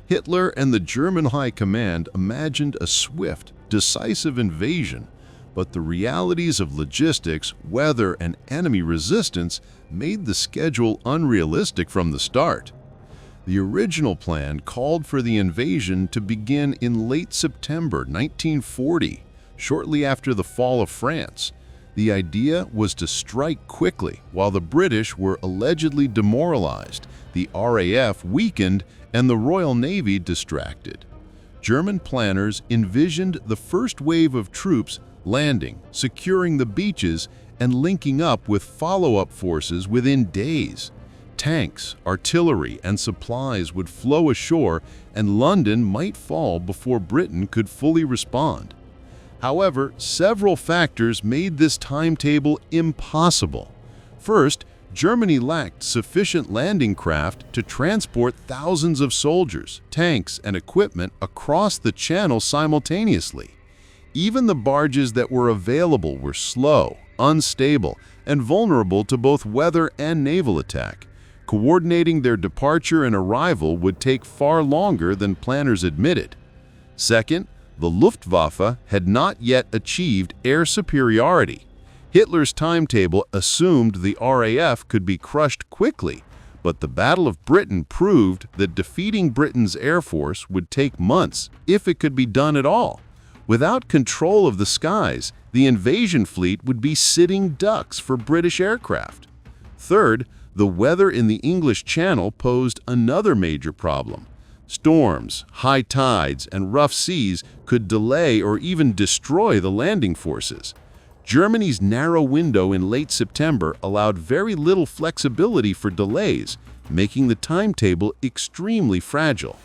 Hitler and the German High Command imagined a swift, decisive invasion, but the realities of logistics, weather, and enemy resistance made the schedule unrealistic from the start. The original plan called for the invasion to begin in late September 1940, shortly after the fall of France. The idea was to strike quickly while the British were allegedly demoralized, the RAF weakened, and the Royal Navy distracted. German planners envisioned the first wave of troops landing, securing the beaches, and linking up with follow-up forces within days. Tanks, artillery, and supplies would flow ashore, and London might fall before Britain could fully respond. However, several factors made this timetable impossible. First, Germany lacked sufficient landing craft to transport thousands of soldiers, tanks, and equipment across the Channel simultaneously. Even the barges that were available were slow, unstable, and vulnerable to both weather and naval attack. Coordinating their departure and arrival would take far longer than planners admitted. Second, the Luftwaffe had not yet achieved air superiority. Hitler's timetable assumed the RAF could be crushed quickly, but the Battle of Britain proved that defeating Britain's air force would take months, if it could be done at all. Without control of the skies, the invasion fleet would be sitting ducks for British aircraft. Third, the weather in the English Channel posed another major problem. Storms, high tides, and rough seas could delay or even destroy the landing forces. Germany's narrow window in late September allowed very little flexibility for delays, making the timetable extremely fragile.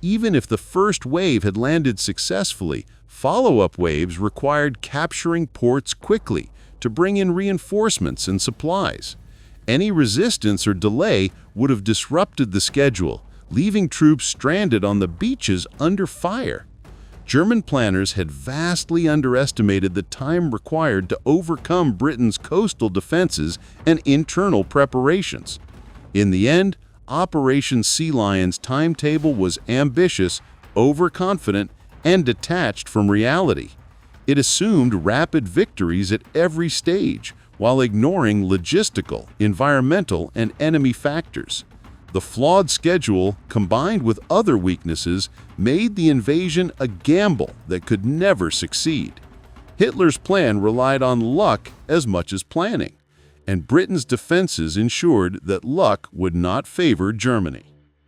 Even if the first wave had landed successfully, follow-up waves required capturing ports quickly to bring in reinforcements and supplies. Any resistance or delay would have disrupted the schedule, leaving troops stranded on the beaches under fire. German planners had vastly underestimated the time required to overcome Britain's coastal defenses and internal preparations. In the end, Operation Sea Lion's timetable was ambitious, overconfident, and detached from reality. It assumed rapid victories at every stage, while ignoring logistical, environmental, and enemy factors. The flawed schedule, combined with other weaknesses, made the invasion a gamble that could never succeed. Hitler's plan relied on luck as much as planning, and Britain's defenses ensured that luck would not favor Germany.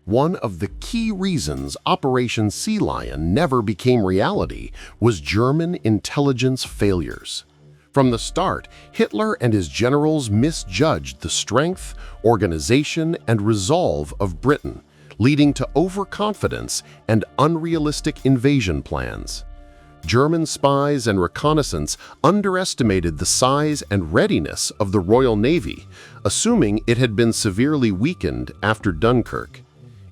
One of the key reasons Operation Sea Lion never became reality was German intelligence failures. From the start, Hitler and his generals misjudged the strength, organization, and resolve of Britain, leading to overconfidence and unrealistic invasion plans. German spies and reconnaissance underestimated the size and readiness of the Royal Navy, assuming it had been severely weakened after Dunkirk.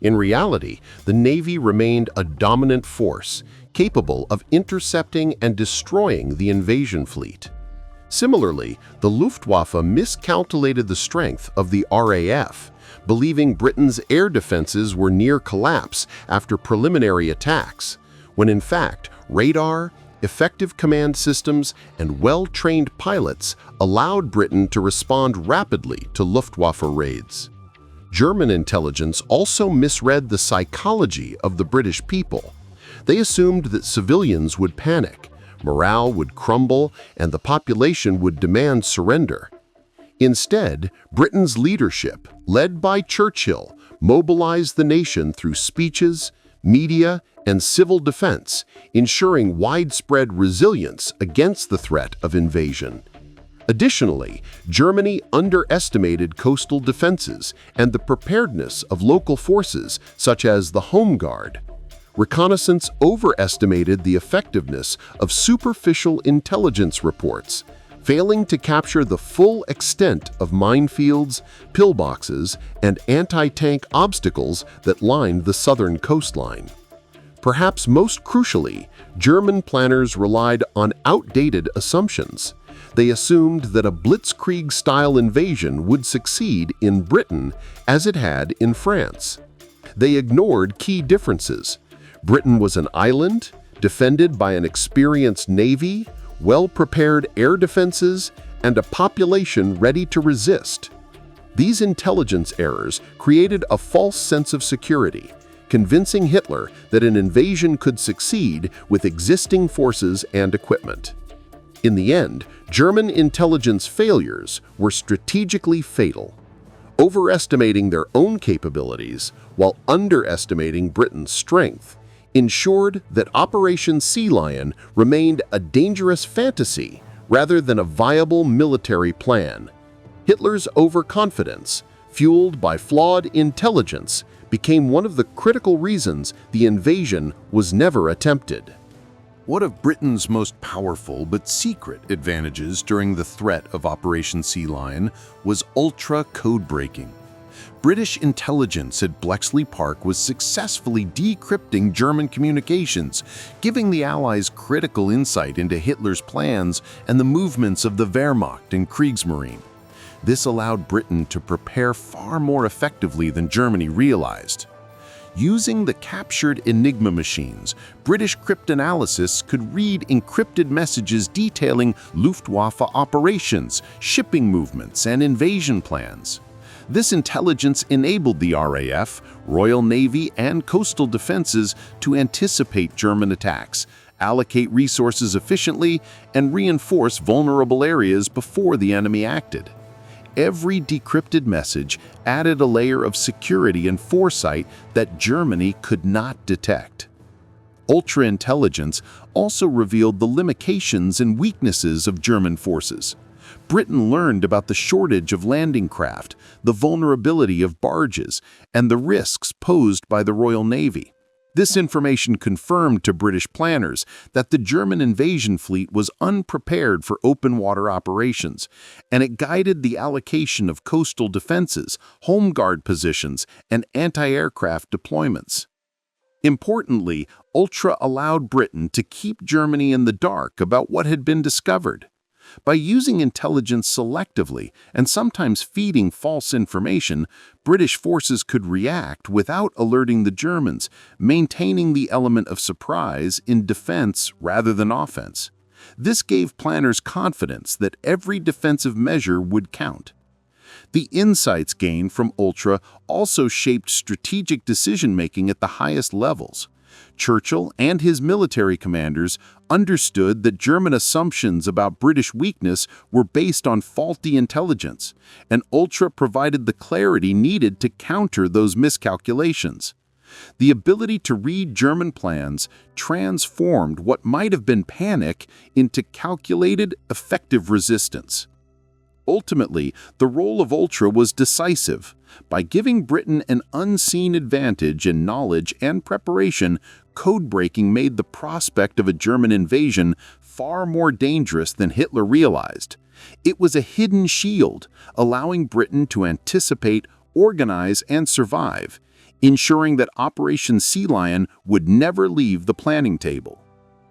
In reality, the Navy remained a dominant force, capable of intercepting and destroying the invasion fleet. Similarly, the Luftwaffe miscalculated the strength of the RAF, believing Britain's air defenses were near collapse after preliminary attacks, when in fact, radar, effective command systems, and well-trained pilots allowed Britain to respond rapidly to Luftwaffe raids. German intelligence also misread the psychology of the British people. They assumed that civilians would panic, morale would crumble, and the population would demand surrender. Instead, Britain's leadership, led by Churchill, mobilized the nation through speeches, media, and civil defense, ensuring widespread resilience against the threat of invasion. Additionally, Germany underestimated coastal defenses and the preparedness of local forces such as the Home Guard. Reconnaissance overestimated the effectiveness of superficial intelligence reports, failing to capture the full extent of minefields, pillboxes, and anti-tank obstacles that lined the southern coastline. Perhaps most crucially, German planners relied on outdated assumptions. They assumed that a blitzkrieg-style invasion would succeed in Britain as it had in France. They ignored key differences. Britain was an island, defended by an experienced navy, well-prepared air defenses, and a population ready to resist. These intelligence errors created a false sense of security, convincing Hitler that an invasion could succeed with existing forces and equipment. In the end, German intelligence failures were strategically fatal, overestimating their own capabilities while underestimating Britain's strength, ensured that Operation Sea Lion remained a dangerous fantasy rather than a viable military plan. Hitler's overconfidence, fueled by flawed intelligence, became one of the critical reasons the invasion was never attempted. One of Britain's most powerful but secret advantages during the threat of Operation Sea Lion was ultra codebreaking. British intelligence at Bletchley Park was successfully decrypting German communications, giving the Allies critical insight into Hitler's plans and the movements of the Wehrmacht and Kriegsmarine. This allowed Britain to prepare far more effectively than Germany realized. Using the captured Enigma machines, British cryptanalysts could read encrypted messages detailing Luftwaffe operations, shipping movements, and invasion plans. This intelligence enabled the RAF, Royal Navy, and coastal defenses to anticipate German attacks, allocate resources efficiently, and reinforce vulnerable areas before the enemy acted. Every decrypted message added a layer of security and foresight that Germany could not detect. Ultra-intelligence also revealed the limitations and weaknesses of German forces. Britain learned about the shortage of landing craft, the vulnerability of barges, and the risks posed by the Royal Navy. This information confirmed to British planners that the German invasion fleet was unprepared for open water operations, and it guided the allocation of coastal defenses, home guard positions, and anti-aircraft deployments. Importantly, Ultra allowed Britain to keep Germany in the dark about what had been discovered. By using intelligence selectively and sometimes feeding false information, British forces could react without alerting the Germans, maintaining the element of surprise in defense rather than offense. This gave planners confidence that every defensive measure would count. The insights gained from Ultra also shaped strategic decision-making at the highest levels. Churchill and his military commanders understood that German assumptions about British weakness were based on faulty intelligence, and Ultra provided the clarity needed to counter those miscalculations. The ability to read German plans transformed what might have been panic into calculated, effective resistance. Ultimately, the role of Ultra was decisive. By giving Britain an unseen advantage in knowledge and preparation, codebreaking made the prospect of a German invasion far more dangerous than Hitler realized. It was a hidden shield, allowing Britain to anticipate, organize, and survive, ensuring that Operation Sea Lion would never leave the planning table.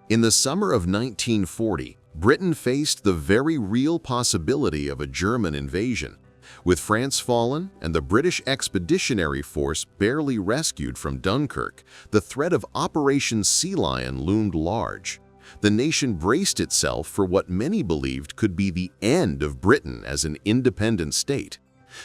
In the summer of 1940, Britain faced the very real possibility of a German invasion. With France fallen and the British Expeditionary Force barely rescued from Dunkirk, the threat of Operation Sea Lion loomed large. The nation braced itself for what many believed could be the end of Britain as an independent state.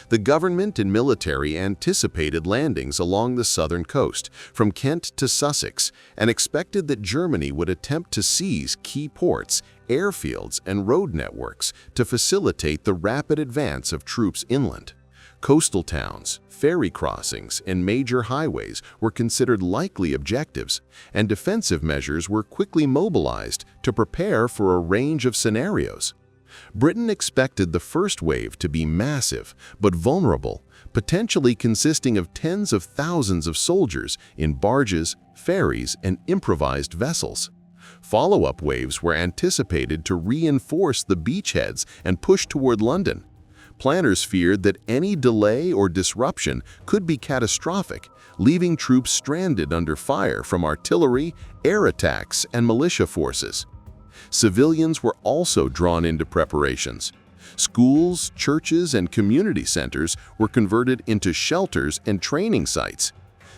The government and military anticipated landings along the southern coast, from Kent to Sussex, and expected that Germany would attempt to seize key ports, airfields, and road networks to facilitate the rapid advance of troops inland. Coastal towns, ferry crossings, and major highways were considered likely objectives, and defensive measures were quickly mobilized to prepare for a range of scenarios. Britain expected the first wave to be massive but vulnerable, potentially consisting of tens of thousands of soldiers in barges, ferries, and improvised vessels. Follow-up waves were anticipated to reinforce the beachheads and push toward London. Planners feared that any delay or disruption could be catastrophic, leaving troops stranded under fire from artillery, air attacks, and militia forces. Civilians were also drawn into preparations. Schools, churches, and community centers were converted into shelters and training sites.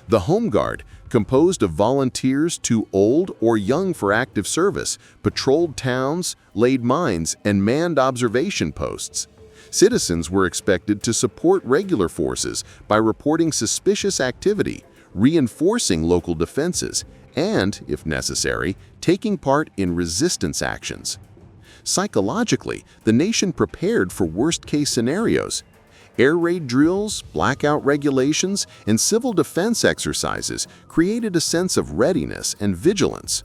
The Home Guard, composed of volunteers too old or young for active service, patrolled towns, laid mines, and manned observation posts. Citizens were expected to support regular forces by reporting suspicious activity, reinforcing local defenses, and, if necessary, taking part in resistance actions. Psychologically, the nation prepared for worst-case scenarios. Air raid drills, blackout regulations, and civil defense exercises created a sense of readiness and vigilance.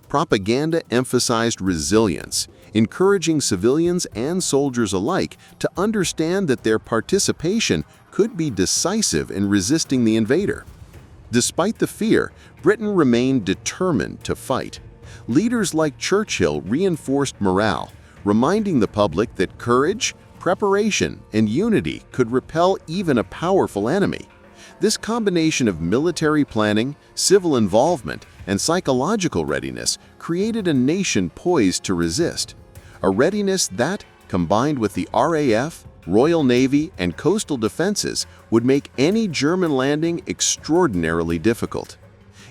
Propaganda emphasized resilience, encouraging civilians and soldiers alike to understand that their participation could be decisive in resisting the invader. Despite the fear, Britain remained determined to fight. Leaders like Churchill reinforced morale, reminding the public that courage, preparation, and unity could repel even a powerful enemy. This combination of military planning, civil involvement, and psychological readiness created a nation poised to resist. A readiness that, combined with the RAF, Royal Navy, and coastal defenses, would make any German landing extraordinarily difficult.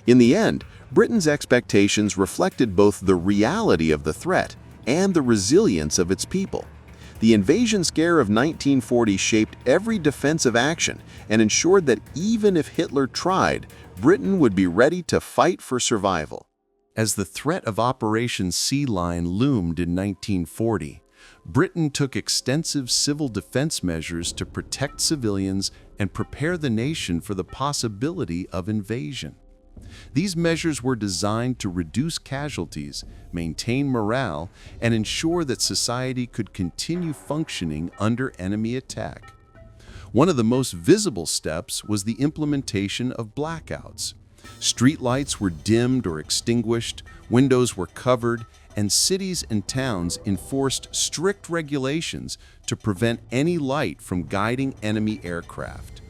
In the end, Britain's expectations reflected both the reality of the threat and the resilience of its people. The invasion scare of 1940 shaped every defensive action and ensured that even if Hitler tried, Britain would be ready to fight for survival. As the threat of Operation Sea Lion loomed in 1940, Britain took extensive civil defense measures to protect civilians and prepare the nation for the possibility of invasion. These measures were designed to reduce casualties, maintain morale, and ensure that society could continue functioning under enemy attack. One of the most visible steps was the implementation of blackouts. Street lights were dimmed or extinguished, windows were covered, and cities and towns enforced strict regulations to prevent any light from guiding enemy aircraft.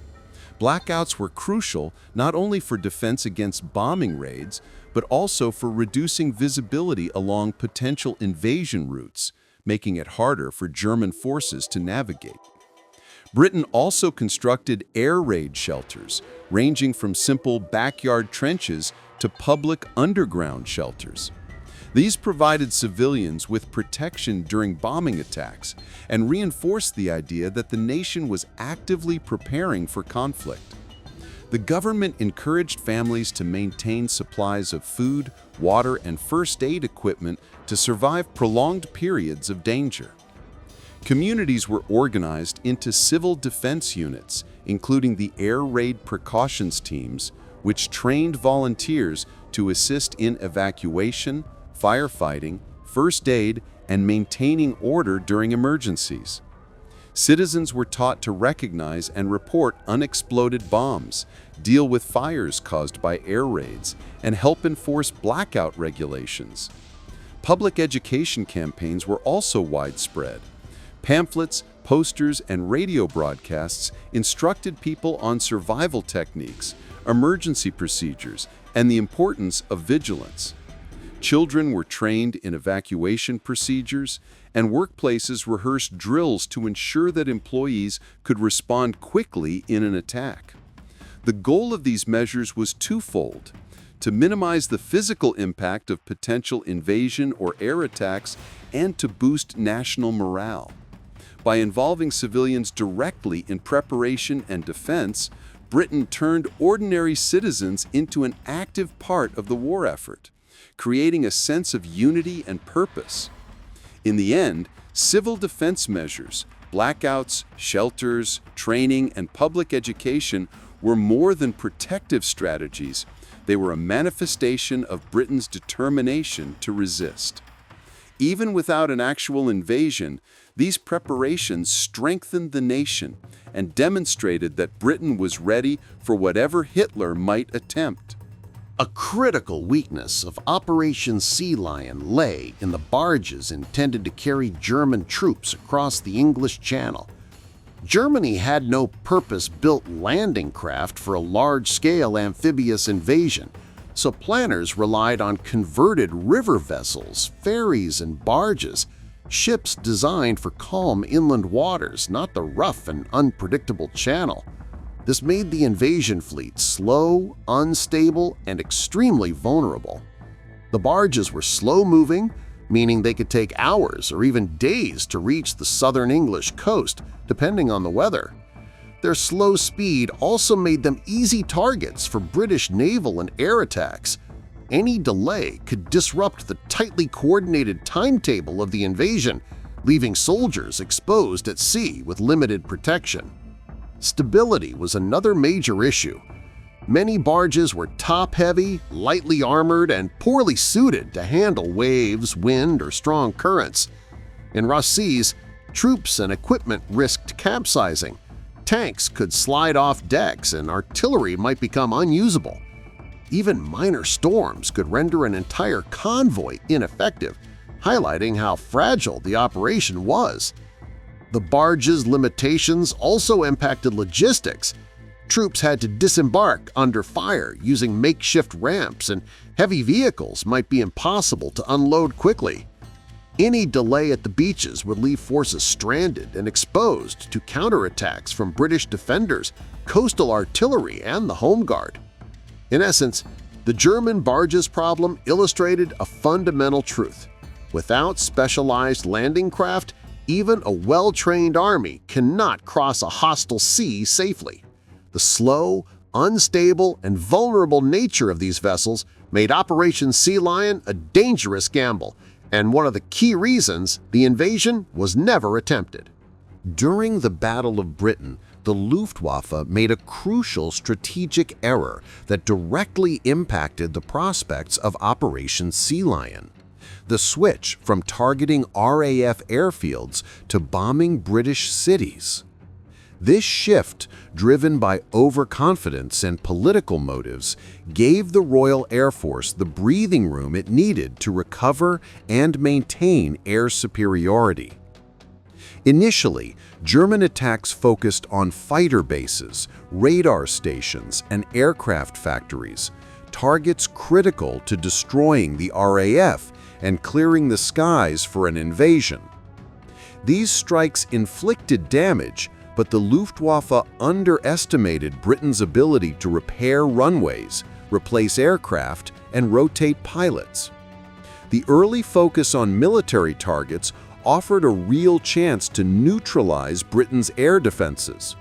Blackouts were crucial not only for defense against bombing raids, but also for reducing visibility along potential invasion routes, making it harder for German forces to navigate. Britain also constructed air raid shelters, ranging from simple backyard trenches to public underground shelters. These provided civilians with protection during bombing attacks and reinforced the idea that the nation was actively preparing for conflict. The government encouraged families to maintain supplies of food, water, and first aid equipment to survive prolonged periods of danger. Communities were organized into civil defense units, including the Air Raid Precautions Teams, which trained volunteers to assist in evacuation, firefighting, first aid, and maintaining order during emergencies. Citizens were taught to recognize and report unexploded bombs, deal with fires caused by air raids, and help enforce blackout regulations. Public education campaigns were also widespread. Pamphlets, posters, and radio broadcasts instructed people on survival techniques, emergency procedures, and the importance of vigilance. Children were trained in evacuation procedures, and workplaces rehearsed drills to ensure that employees could respond quickly in an attack. The goal of these measures was twofold: to minimize the physical impact of potential invasion or air attacks and to boost national morale. By involving civilians directly in preparation and defense, Britain turned ordinary citizens into an active part of the war effort, creating a sense of unity and purpose. In the end, civil defense measures, blackouts, shelters, training, and public education were more than protective strategies. They were a manifestation of Britain's determination to resist. Even without an actual invasion, these preparations strengthened the nation and demonstrated that Britain was ready for whatever Hitler might attempt. A critical weakness of Operation Sea Lion lay in the barges intended to carry German troops across the English Channel. Germany had no purpose-built landing craft for a large-scale amphibious invasion, so planners relied on converted river vessels, ferries, and barges, ships designed for calm inland waters, not the rough and unpredictable channel. This made the invasion fleet slow, unstable, and extremely vulnerable. The barges were slow-moving, meaning they could take hours or even days to reach the southern English coast, depending on the weather. Their slow speed also made them easy targets for British naval and air attacks. Any delay could disrupt the tightly coordinated timetable of the invasion, leaving soldiers exposed at sea with limited protection. Stability was another major issue. Many barges were top-heavy, lightly armored, and poorly suited to handle waves, wind, or strong currents. In rough seas, troops and equipment risked capsizing. Tanks could slide off decks and artillery might become unusable. Even minor storms could render an entire convoy ineffective, highlighting how fragile the operation was. The barge's limitations also impacted logistics. Troops had to disembark under fire using makeshift ramps, and heavy vehicles might be impossible to unload quickly. Any delay at the beaches would leave forces stranded and exposed to counterattacks from British defenders, coastal artillery, and the Home Guard. In essence, the German Barges Problem illustrated a fundamental truth. Without specialized landing craft, even a well-trained army cannot cross a hostile sea safely. The slow, unstable, and vulnerable nature of these vessels made Operation Sea Lion a dangerous gamble, and one of the key reasons the invasion was never attempted. During the Battle of Britain, the Luftwaffe made a crucial strategic error that directly impacted the prospects of Operation Sea Lion: the switch from targeting RAF airfields to bombing British cities. This shift, driven by overconfidence and political motives, gave the Royal Air Force the breathing room it needed to recover and maintain air superiority. Initially, German attacks focused on fighter bases, radar stations, and aircraft factories, targets critical to destroying the RAF and clearing the skies for an invasion. These strikes inflicted damage, but the Luftwaffe underestimated Britain's ability to repair runways, replace aircraft, and rotate pilots. The early focus on military targets offered a real chance to neutralize Britain's air defenses.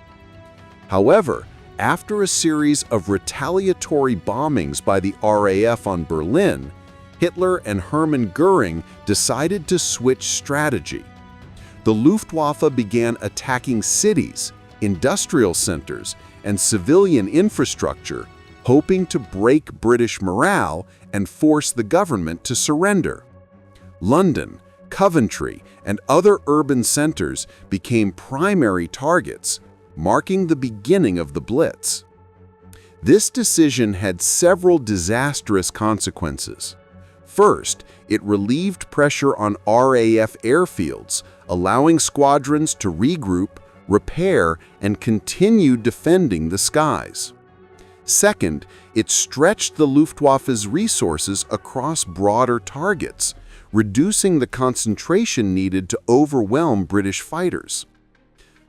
However, after a series of retaliatory bombings by the RAF on Berlin, Hitler and Hermann Göring decided to switch strategy. The Luftwaffe began attacking cities, industrial centers, and civilian infrastructure, hoping to break British morale and force the government to surrender. London, Coventry, and other urban centers became primary targets, marking the beginning of the Blitz. This decision had several disastrous consequences. First, it relieved pressure on RAF airfields, allowing squadrons to regroup, repair, and continue defending the skies. Second, it stretched the Luftwaffe's resources across broader targets, reducing the concentration needed to overwhelm British fighters.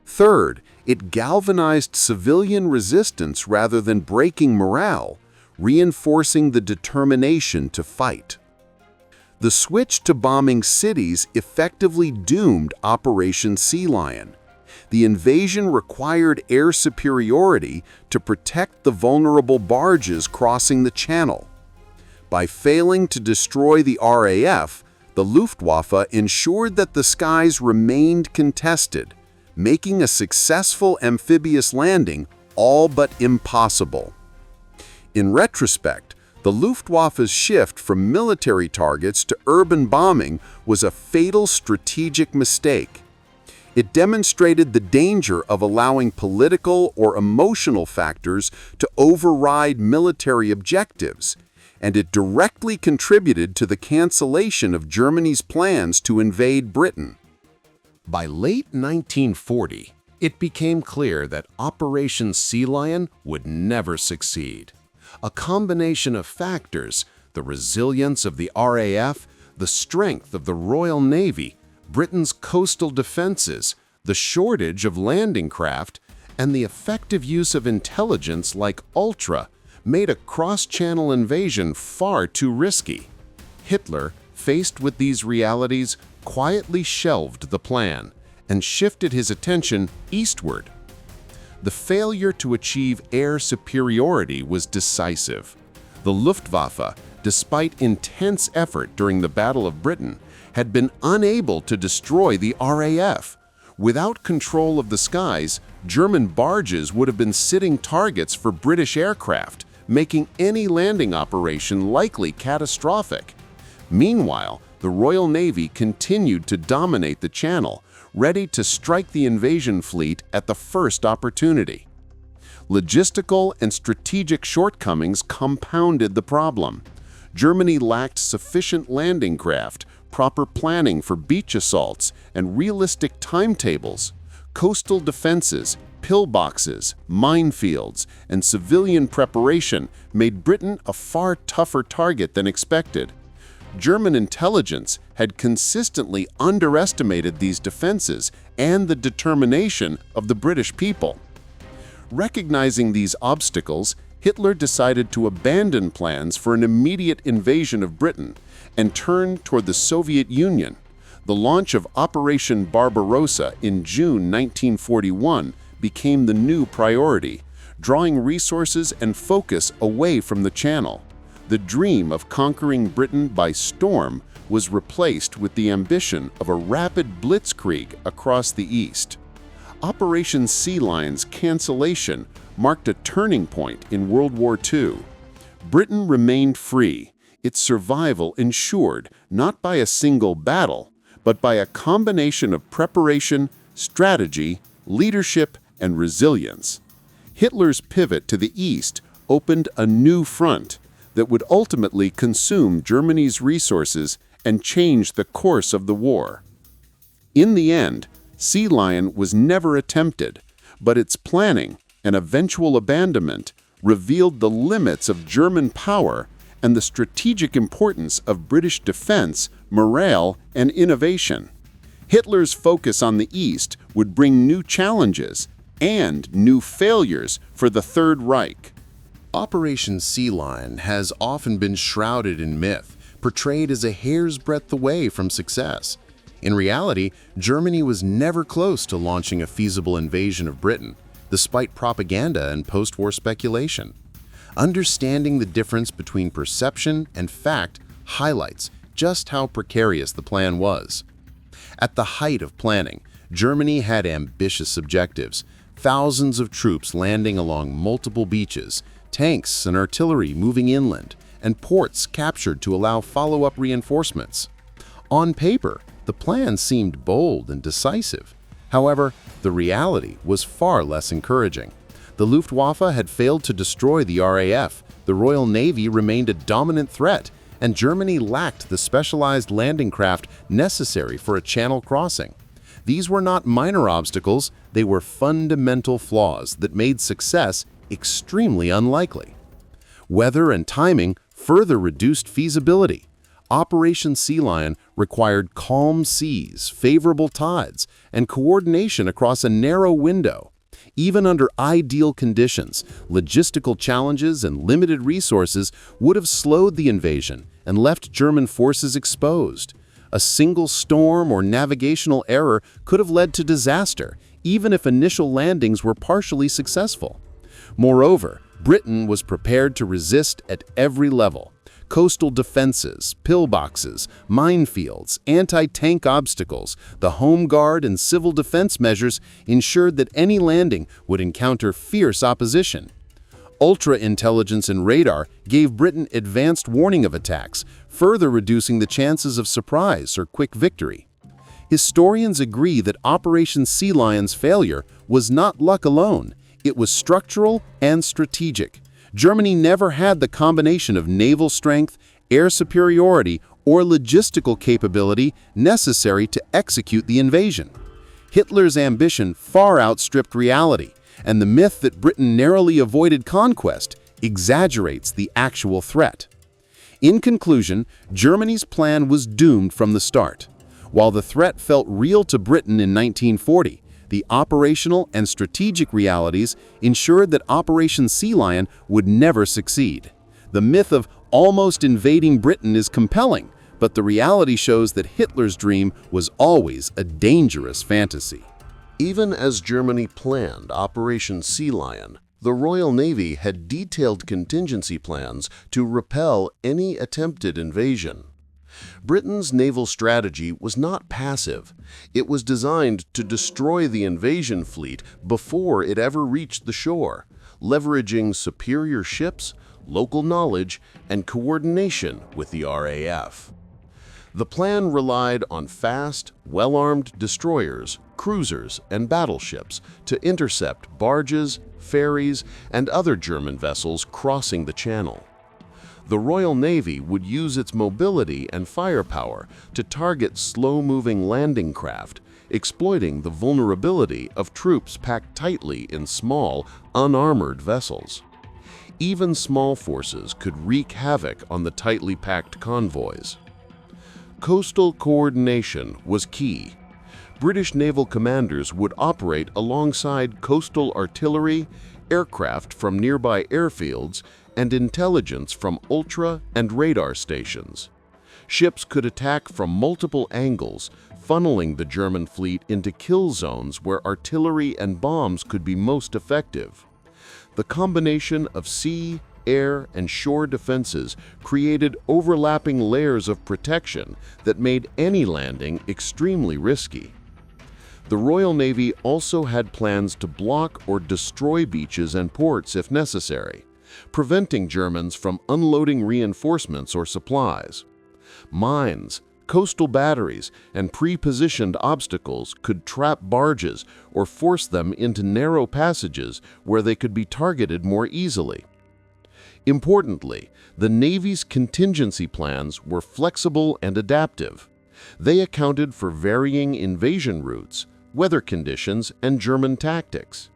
Third, it galvanized civilian resistance rather than breaking morale, reinforcing the determination to fight. The switch to bombing cities effectively doomed Operation Sea Lion. The invasion required air superiority to protect the vulnerable barges crossing the channel. By failing to destroy the RAF, the Luftwaffe ensured that the skies remained contested, making a successful amphibious landing all but impossible. In retrospect, the Luftwaffe's shift from military targets to urban bombing was a fatal strategic mistake. It demonstrated the danger of allowing political or emotional factors to override military objectives, and it directly contributed to the cancellation of Germany's plans to invade Britain. By late 1940, it became clear that Operation Sea Lion would never succeed. A combination of factors, the resilience of the RAF, the strength of the Royal Navy, Britain's coastal defenses, the shortage of landing craft, and the effective use of intelligence like Ultra, made a cross-channel invasion far too risky. Hitler, faced with these realities, quietly shelved the plan and shifted his attention eastward. The failure to achieve air superiority was decisive. The Luftwaffe, despite intense effort during the Battle of Britain, had been unable to destroy the RAF. Without control of the skies, German barges would have been sitting targets for British aircraft, making any landing operation likely catastrophic. Meanwhile, the Royal Navy continued to dominate the channel, ready to strike the invasion fleet at the first opportunity. Logistical and strategic shortcomings compounded the problem. Germany lacked sufficient landing craft, proper planning for beach assaults, and realistic timetables. Coastal defenses, pillboxes, minefields, and civilian preparation made Britain a far tougher target than expected. German intelligence had consistently underestimated these defenses and the determination of the British people. Recognizing these obstacles, Hitler decided to abandon plans for an immediate invasion of Britain and turn toward the Soviet Union. The launch of Operation Barbarossa in June 1941 became the new priority, drawing resources and focus away from the Channel. The dream of conquering Britain by storm was replaced with the ambition of a rapid blitzkrieg across the East. Operation Sea Lion's cancellation marked a turning point in World War II. Britain remained free, its survival ensured not by a single battle, but by a combination of preparation, strategy, leadership, and resilience. Hitler's pivot to the east opened a new front that would ultimately consume Germany's resources and change the course of the war. In the end, Sea Lion was never attempted, but its planning and eventual abandonment revealed the limits of German power and the strategic importance of British defense, morale, and innovation. Hitler's focus on the East would bring new challenges and new failures for the Third Reich. Operation Sea Lion has often been shrouded in myth, portrayed as a hair's breadth away from success. In reality, Germany was never close to launching a feasible invasion of Britain, despite propaganda and post-war speculation. Understanding the difference between perception and fact highlights just how precarious the plan was. At the height of planning, Germany had ambitious objectives, thousands of troops landing along multiple beaches, tanks and artillery moving inland, and ports captured to allow follow-up reinforcements. On paper, the plan seemed bold and decisive. However, the reality was far less encouraging. The Luftwaffe had failed to destroy the RAF, the Royal Navy remained a dominant threat, and Germany lacked the specialized landing craft necessary for a channel crossing. These were not minor obstacles, they were fundamental flaws that made success extremely unlikely. Weather and timing further reduced feasibility. Operation Sea Lion required calm seas, favorable tides, and coordination across a narrow window. Even under ideal conditions, logistical challenges and limited resources would have slowed the invasion and left German forces exposed. A single storm or navigational error could have led to disaster, even if initial landings were partially successful. Moreover, Britain was prepared to resist at every level. Coastal defenses, pillboxes, minefields, anti-tank obstacles, the Home Guard and civil defense measures ensured that any landing would encounter fierce opposition. Ultra-intelligence and radar gave Britain advanced warning of attacks, further reducing the chances of surprise or quick victory. Historians agree that Operation Sea Lion's failure was not luck alone, it was structural and strategic. Germany never had the combination of naval strength, air superiority, or logistical capability necessary to execute the invasion. Hitler's ambition far outstripped reality, and the myth that Britain narrowly avoided conquest exaggerates the actual threat. In conclusion, Germany's plan was doomed from the start. While the threat felt real to Britain in 1940, the operational and strategic realities ensured that Operation Sea Lion would never succeed. The myth of almost invading Britain is compelling, but the reality shows that Hitler's dream was always a dangerous fantasy. Even as Germany planned Operation Sea Lion, the Royal Navy had detailed contingency plans to repel any attempted invasion. Britain's naval strategy was not passive. It was designed to destroy the invasion fleet before it ever reached the shore, leveraging superior ships, local knowledge, and coordination with the RAF. The plan relied on fast, well-armed destroyers, cruisers, and battleships to intercept barges, ferries, and other German vessels crossing the Channel. The Royal Navy would use its mobility and firepower to target slow-moving landing craft, exploiting the vulnerability of troops packed tightly in small, unarmored vessels. Even small forces could wreak havoc on the tightly packed convoys. Coastal coordination was key. British naval commanders would operate alongside coastal artillery, aircraft from nearby airfields, and intelligence from ultra and radar stations. Ships could attack from multiple angles, funneling the German fleet into kill zones where artillery and bombs could be most effective. The combination of sea, air, and shore defenses created overlapping layers of protection that made any landing extremely risky. The Royal Navy also had plans to block or destroy beaches and ports if necessary, preventing Germans from unloading reinforcements or supplies. Mines, coastal batteries, and pre-positioned obstacles could trap barges or force them into narrow passages where they could be targeted more easily. Importantly, the Navy's contingency plans were flexible and adaptive. They accounted for varying invasion routes, weather conditions, and German tactics.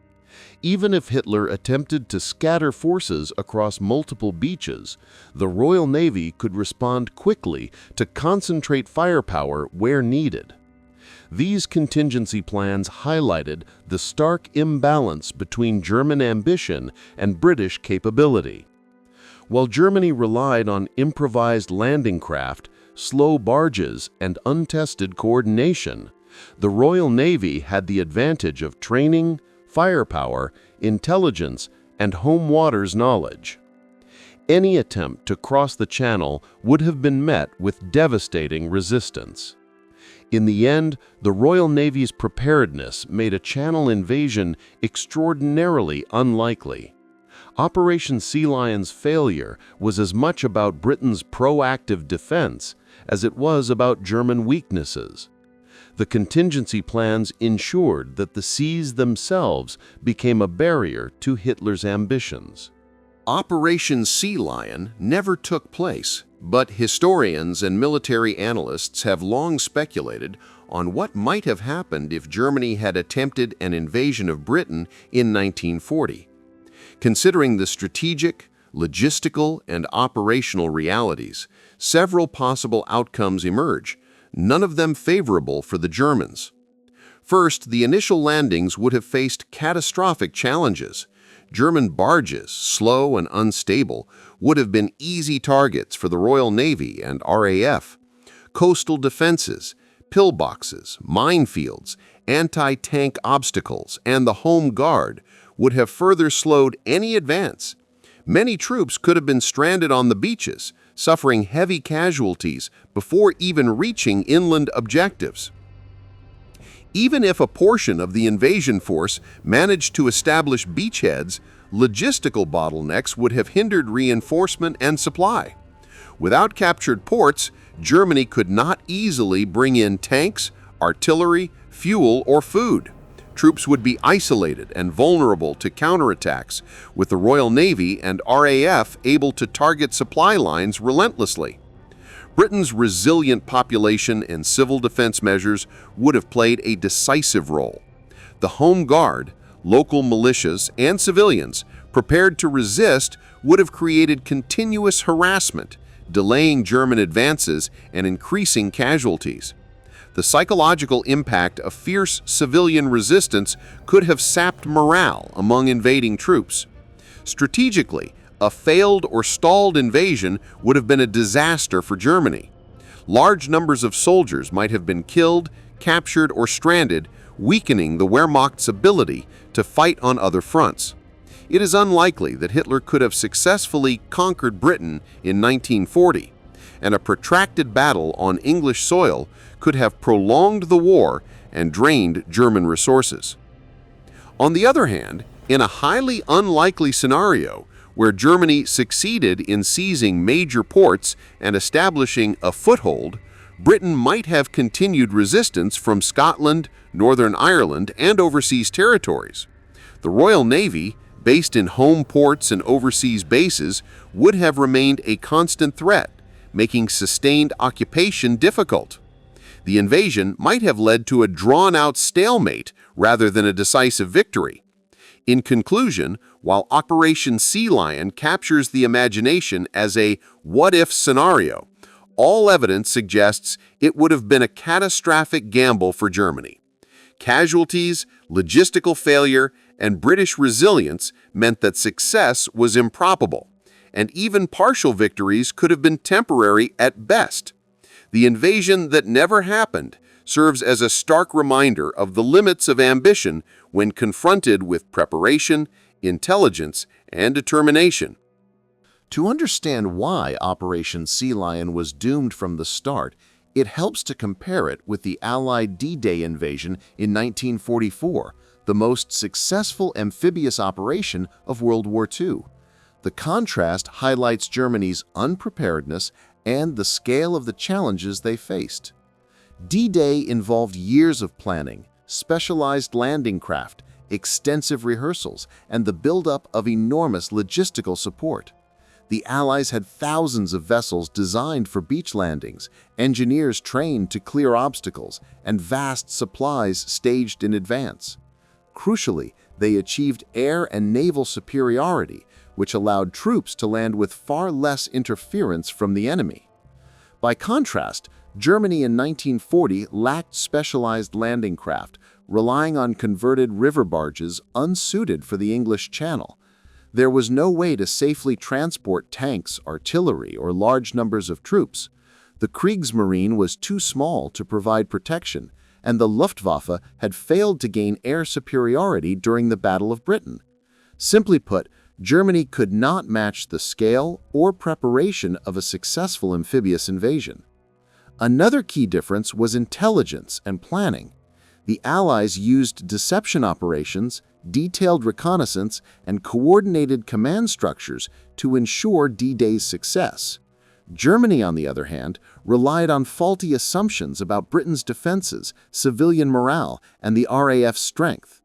Even if Hitler attempted to scatter forces across multiple beaches, the Royal Navy could respond quickly to concentrate firepower where needed. These contingency plans highlighted the stark imbalance between German ambition and British capability. While Germany relied on improvised landing craft, slow barges, and untested coordination, the Royal Navy had the advantage of training, firepower, intelligence, and home waters knowledge. Any attempt to cross the Channel would have been met with devastating resistance. In the end, the Royal Navy's preparedness made a Channel invasion extraordinarily unlikely. Operation Sea Lion's failure was as much about Britain's proactive defense as it was about German weaknesses. The contingency plans ensured that the seas themselves became a barrier to Hitler's ambitions. Operation Sea Lion never took place, but historians and military analysts have long speculated on what might have happened if Germany had attempted an invasion of Britain in 1940. Considering the strategic, logistical, and operational realities, several possible outcomes emerge, none of them favorable for the Germans. First, the initial landings would have faced catastrophic challenges. German barges, slow and unstable, would have been easy targets for the Royal Navy and RAF. Coastal defenses, pillboxes, minefields, anti-tank obstacles, and the Home Guard would have further slowed any advance. Many troops could have been stranded on the beaches, suffering heavy casualties before even reaching inland objectives. Even if a portion of the invasion force managed to establish beachheads, logistical bottlenecks would have hindered reinforcement and supply. Without captured ports, Germany could not easily bring in tanks, artillery, fuel, or food. Troops would be isolated and vulnerable to counterattacks, with the Royal Navy and RAF able to target supply lines relentlessly. Britain's resilient population and civil defense measures would have played a decisive role. The Home Guard, local militias, and civilians prepared to resist would have created continuous harassment, delaying German advances and increasing casualties. The psychological impact of fierce civilian resistance could have sapped morale among invading troops. Strategically, a failed or stalled invasion would have been a disaster for Germany. Large numbers of soldiers might have been killed, captured, or stranded, weakening the Wehrmacht's ability to fight on other fronts. It is unlikely that Hitler could have successfully conquered Britain in 1940, and a protracted battle on English soil could have prolonged the war and drained German resources. On the other hand, in a highly unlikely scenario where Germany succeeded in seizing major ports and establishing a foothold, Britain might have continued resistance from Scotland, Northern Ireland, and overseas territories. The Royal Navy, based in home ports and overseas bases, would have remained a constant threat, making sustained occupation difficult. The invasion might have led to a drawn-out stalemate rather than a decisive victory. In conclusion, while Operation Sea Lion captures the imagination as a what-if scenario, all evidence suggests it would have been a catastrophic gamble for Germany. Casualties, logistical failure, and British resilience meant that success was improbable, and even partial victories could have been temporary at best. The invasion that never happened serves as a stark reminder of the limits of ambition when confronted with preparation, intelligence, and determination. To understand why Operation Sea Lion was doomed from the start, it helps to compare it with the Allied D-Day invasion in 1944, the most successful amphibious operation of World War II. The contrast highlights Germany's unpreparedness and the scale of the challenges they faced. D-Day involved years of planning, specialized landing craft, extensive rehearsals, and the buildup of enormous logistical support. The Allies had thousands of vessels designed for beach landings, engineers trained to clear obstacles, and vast supplies staged in advance. Crucially, they achieved air and naval superiority, which allowed troops to land with far less interference from the enemy. By contrast, Germany in 1940 lacked specialized landing craft, relying on converted river barges unsuited for the English Channel. There was no way to safely transport tanks, artillery, or large numbers of troops. The Kriegsmarine was too small to provide protection, and the Luftwaffe had failed to gain air superiority during the Battle of Britain. Simply put, Germany could not match the scale or preparation of a successful amphibious invasion. Another key difference was intelligence and planning. The Allies used deception operations, detailed reconnaissance, and coordinated command structures to ensure D-Day's success. Germany, on the other hand, relied on faulty assumptions about Britain's defenses, civilian morale, and the RAF's strength.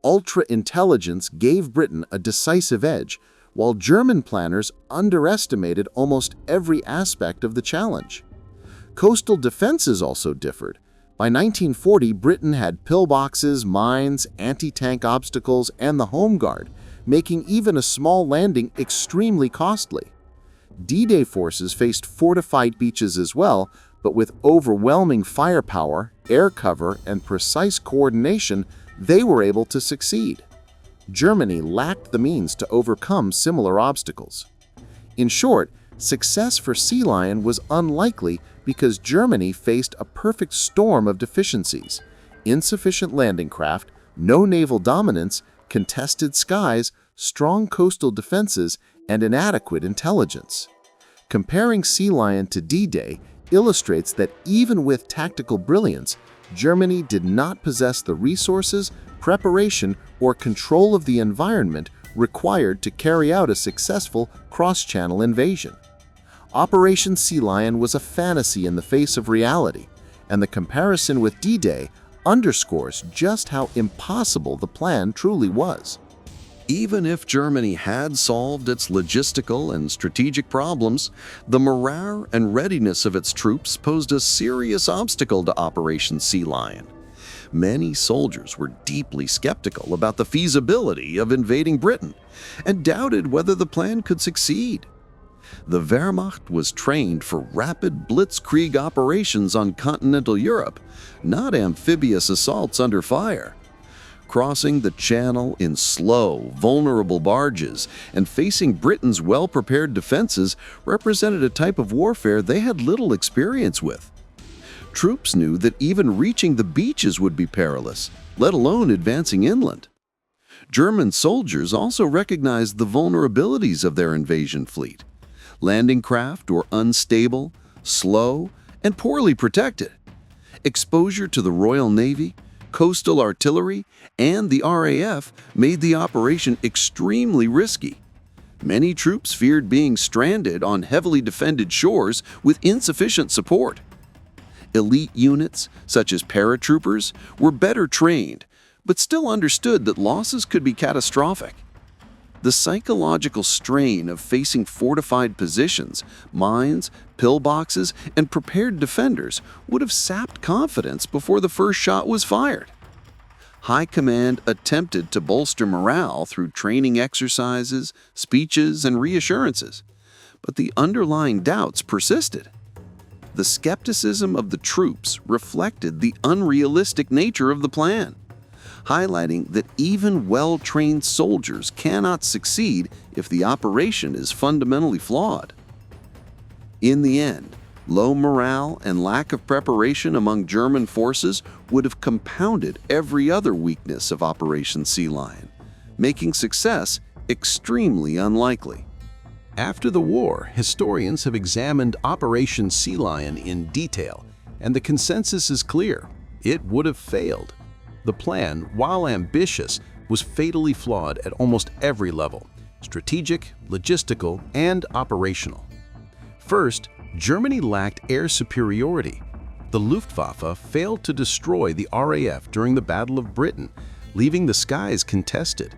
Ultra-intelligence gave Britain a decisive edge, while German planners underestimated almost every aspect of the challenge. Coastal defenses also differed. By 1940, Britain had pillboxes, mines, anti-tank obstacles, and the Home Guard, making even a small landing extremely costly. D-Day forces faced fortified beaches as well, but with overwhelming firepower, air cover, and precise coordination, they were able to succeed. Germany lacked the means to overcome similar obstacles. In short, success for Sea Lion was unlikely because Germany faced a perfect storm of deficiencies: insufficient landing craft, no naval dominance, contested skies, strong coastal defenses, and inadequate intelligence. Comparing Sea Lion to D-Day illustrates that even with tactical brilliance, Germany did not possess the resources, preparation, or control of the environment required to carry out a successful cross-channel invasion. Operation Sea Lion was a fantasy in the face of reality, and the comparison with D-Day underscores just how impossible the plan truly was. Even if Germany had solved its logistical and strategic problems, the morale and readiness of its troops posed a serious obstacle to Operation Sea Lion. Many soldiers were deeply skeptical about the feasibility of invading Britain and doubted whether the plan could succeed. The Wehrmacht was trained for rapid blitzkrieg operations on continental Europe, not amphibious assaults under fire. Crossing the Channel in slow, vulnerable barges and facing Britain's well-prepared defenses represented a type of warfare they had little experience with. Troops knew that even reaching the beaches would be perilous, let alone advancing inland. German soldiers also recognized the vulnerabilities of their invasion fleet. Landing craft were unstable, slow, and poorly protected. Exposure to the Royal Navy, coastal artillery, and the RAF made the operation extremely risky. Many troops feared being stranded on heavily defended shores with insufficient support. Elite units, such as paratroopers, were better trained, but still understood that losses could be catastrophic. The psychological strain of facing fortified positions, mines, pillboxes, and prepared defenders would have sapped confidence before the first shot was fired. High Command attempted to bolster morale through training exercises, speeches, and reassurances, but the underlying doubts persisted. The skepticism of the troops reflected the unrealistic nature of the plan, highlighting that even well-trained soldiers cannot succeed if the operation is fundamentally flawed. In the end, low morale and lack of preparation among German forces would have compounded every other weakness of Operation Sea Lion, making success extremely unlikely. After the war, historians have examined Operation Sea Lion in detail, and the consensus is clear: it would have failed. The plan, while ambitious, was fatally flawed at almost every level: strategic, logistical, and operational. First, Germany lacked air superiority. The Luftwaffe failed to destroy the RAF during the Battle of Britain, leaving the skies contested.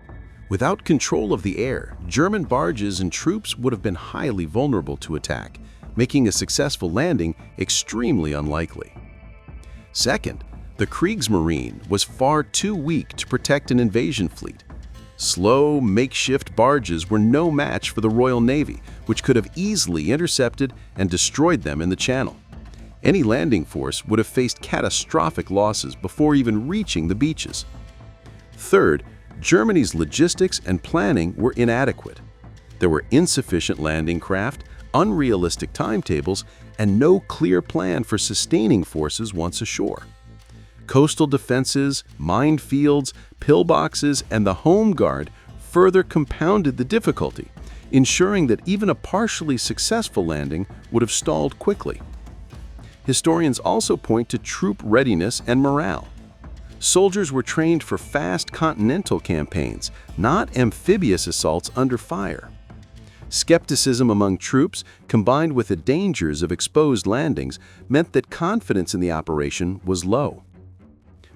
Without control of the air, German barges and troops would have been highly vulnerable to attack, making a successful landing extremely unlikely. Second, the Kriegsmarine was far too weak to protect an invasion fleet. Slow, makeshift barges were no match for the Royal Navy, which could have easily intercepted and destroyed them in the Channel. Any landing force would have faced catastrophic losses before even reaching the beaches. Third, Germany's logistics and planning were inadequate. There were insufficient landing craft, unrealistic timetables, and no clear plan for sustaining forces once ashore. Coastal defenses, minefields, pillboxes, and the home guard further compounded the difficulty, ensuring that even a partially successful landing would have stalled quickly. Historians also point to troop readiness and morale. Soldiers were trained for fast continental campaigns, not amphibious assaults under fire. Skepticism among troops, combined with the dangers of exposed landings, meant that confidence in the operation was low.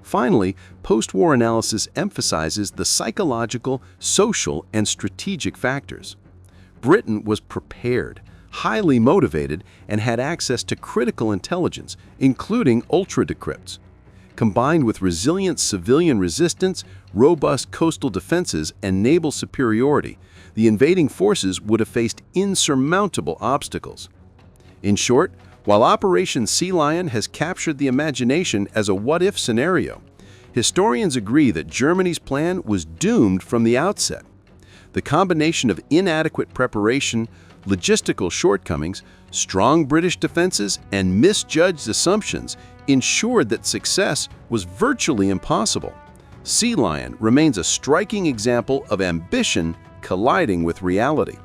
Finally, post-war analysis emphasizes the psychological, social, and strategic factors. Britain was prepared, highly motivated, and had access to critical intelligence, including ultra-decrypts. Combined with resilient civilian resistance, robust coastal defenses, and naval superiority, the invading forces would have faced insurmountable obstacles. In short, while Operation Sea Lion has captured the imagination as a what-if scenario, historians agree that Germany's plan was doomed from the outset. The combination of inadequate preparation, logistical shortcomings, strong British defenses, and misjudged assumptions ensured that success was virtually impossible. Sea Lion remains a striking example of ambition colliding with reality,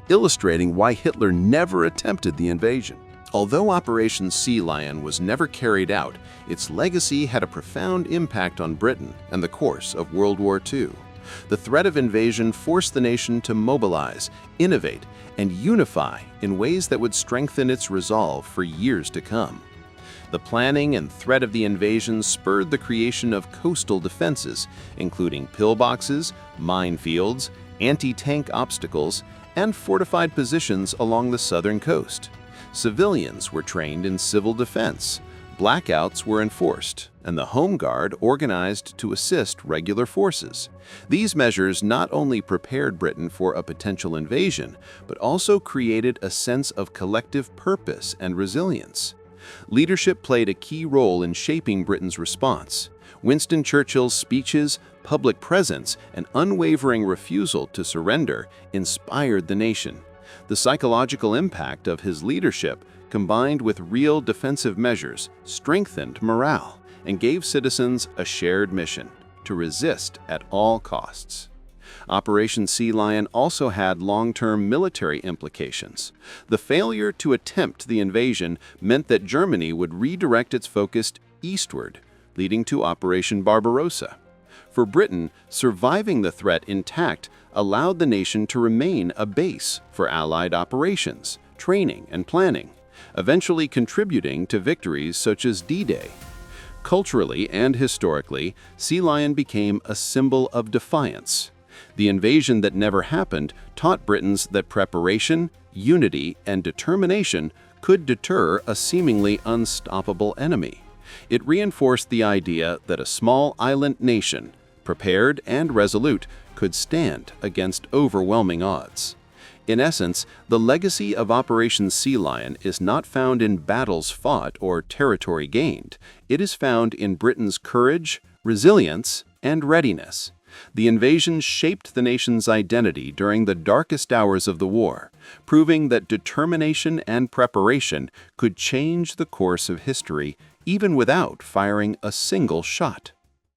illustrating why Hitler never attempted the invasion. Although Operation Sea Lion was never carried out, its legacy had a profound impact on Britain and the course of World War II. The threat of invasion forced the nation to mobilize, innovate, and unify in ways that would strengthen its resolve for years to come. The planning and threat of the invasion spurred the creation of coastal defenses, including pillboxes, minefields, anti-tank obstacles, and fortified positions along the southern coast. Civilians were trained in civil defense, blackouts were enforced, and the Home Guard organized to assist regular forces. These measures not only prepared Britain for a potential invasion, but also created a sense of collective purpose and resilience. Leadership played a key role in shaping Britain's response. Winston Churchill's speeches, public presence, and unwavering refusal to surrender inspired the nation. The psychological impact of his leadership, combined with real defensive measures, strengthened morale and gave citizens a shared mission to resist at all costs. Operation Sea Lion also had long-term military implications. The failure to attempt the invasion meant that Germany would redirect its focus eastward, leading to Operation Barbarossa. For Britain, surviving the threat intact allowed the nation to remain a base for Allied operations, training, and planning, eventually contributing to victories such as D-Day. Culturally and historically, Sea Lion became a symbol of defiance. The invasion that never happened taught Britons that preparation, unity, and determination could deter a seemingly unstoppable enemy. It reinforced the idea that a small island nation, prepared and resolute, could stand against overwhelming odds. In essence, the legacy of Operation Sea Lion is not found in battles fought or territory gained. It is found in Britain's courage, resilience, and readiness. The invasion shaped the nation's identity during the darkest hours of the war, proving that determination and preparation could change the course of history even without firing a single shot.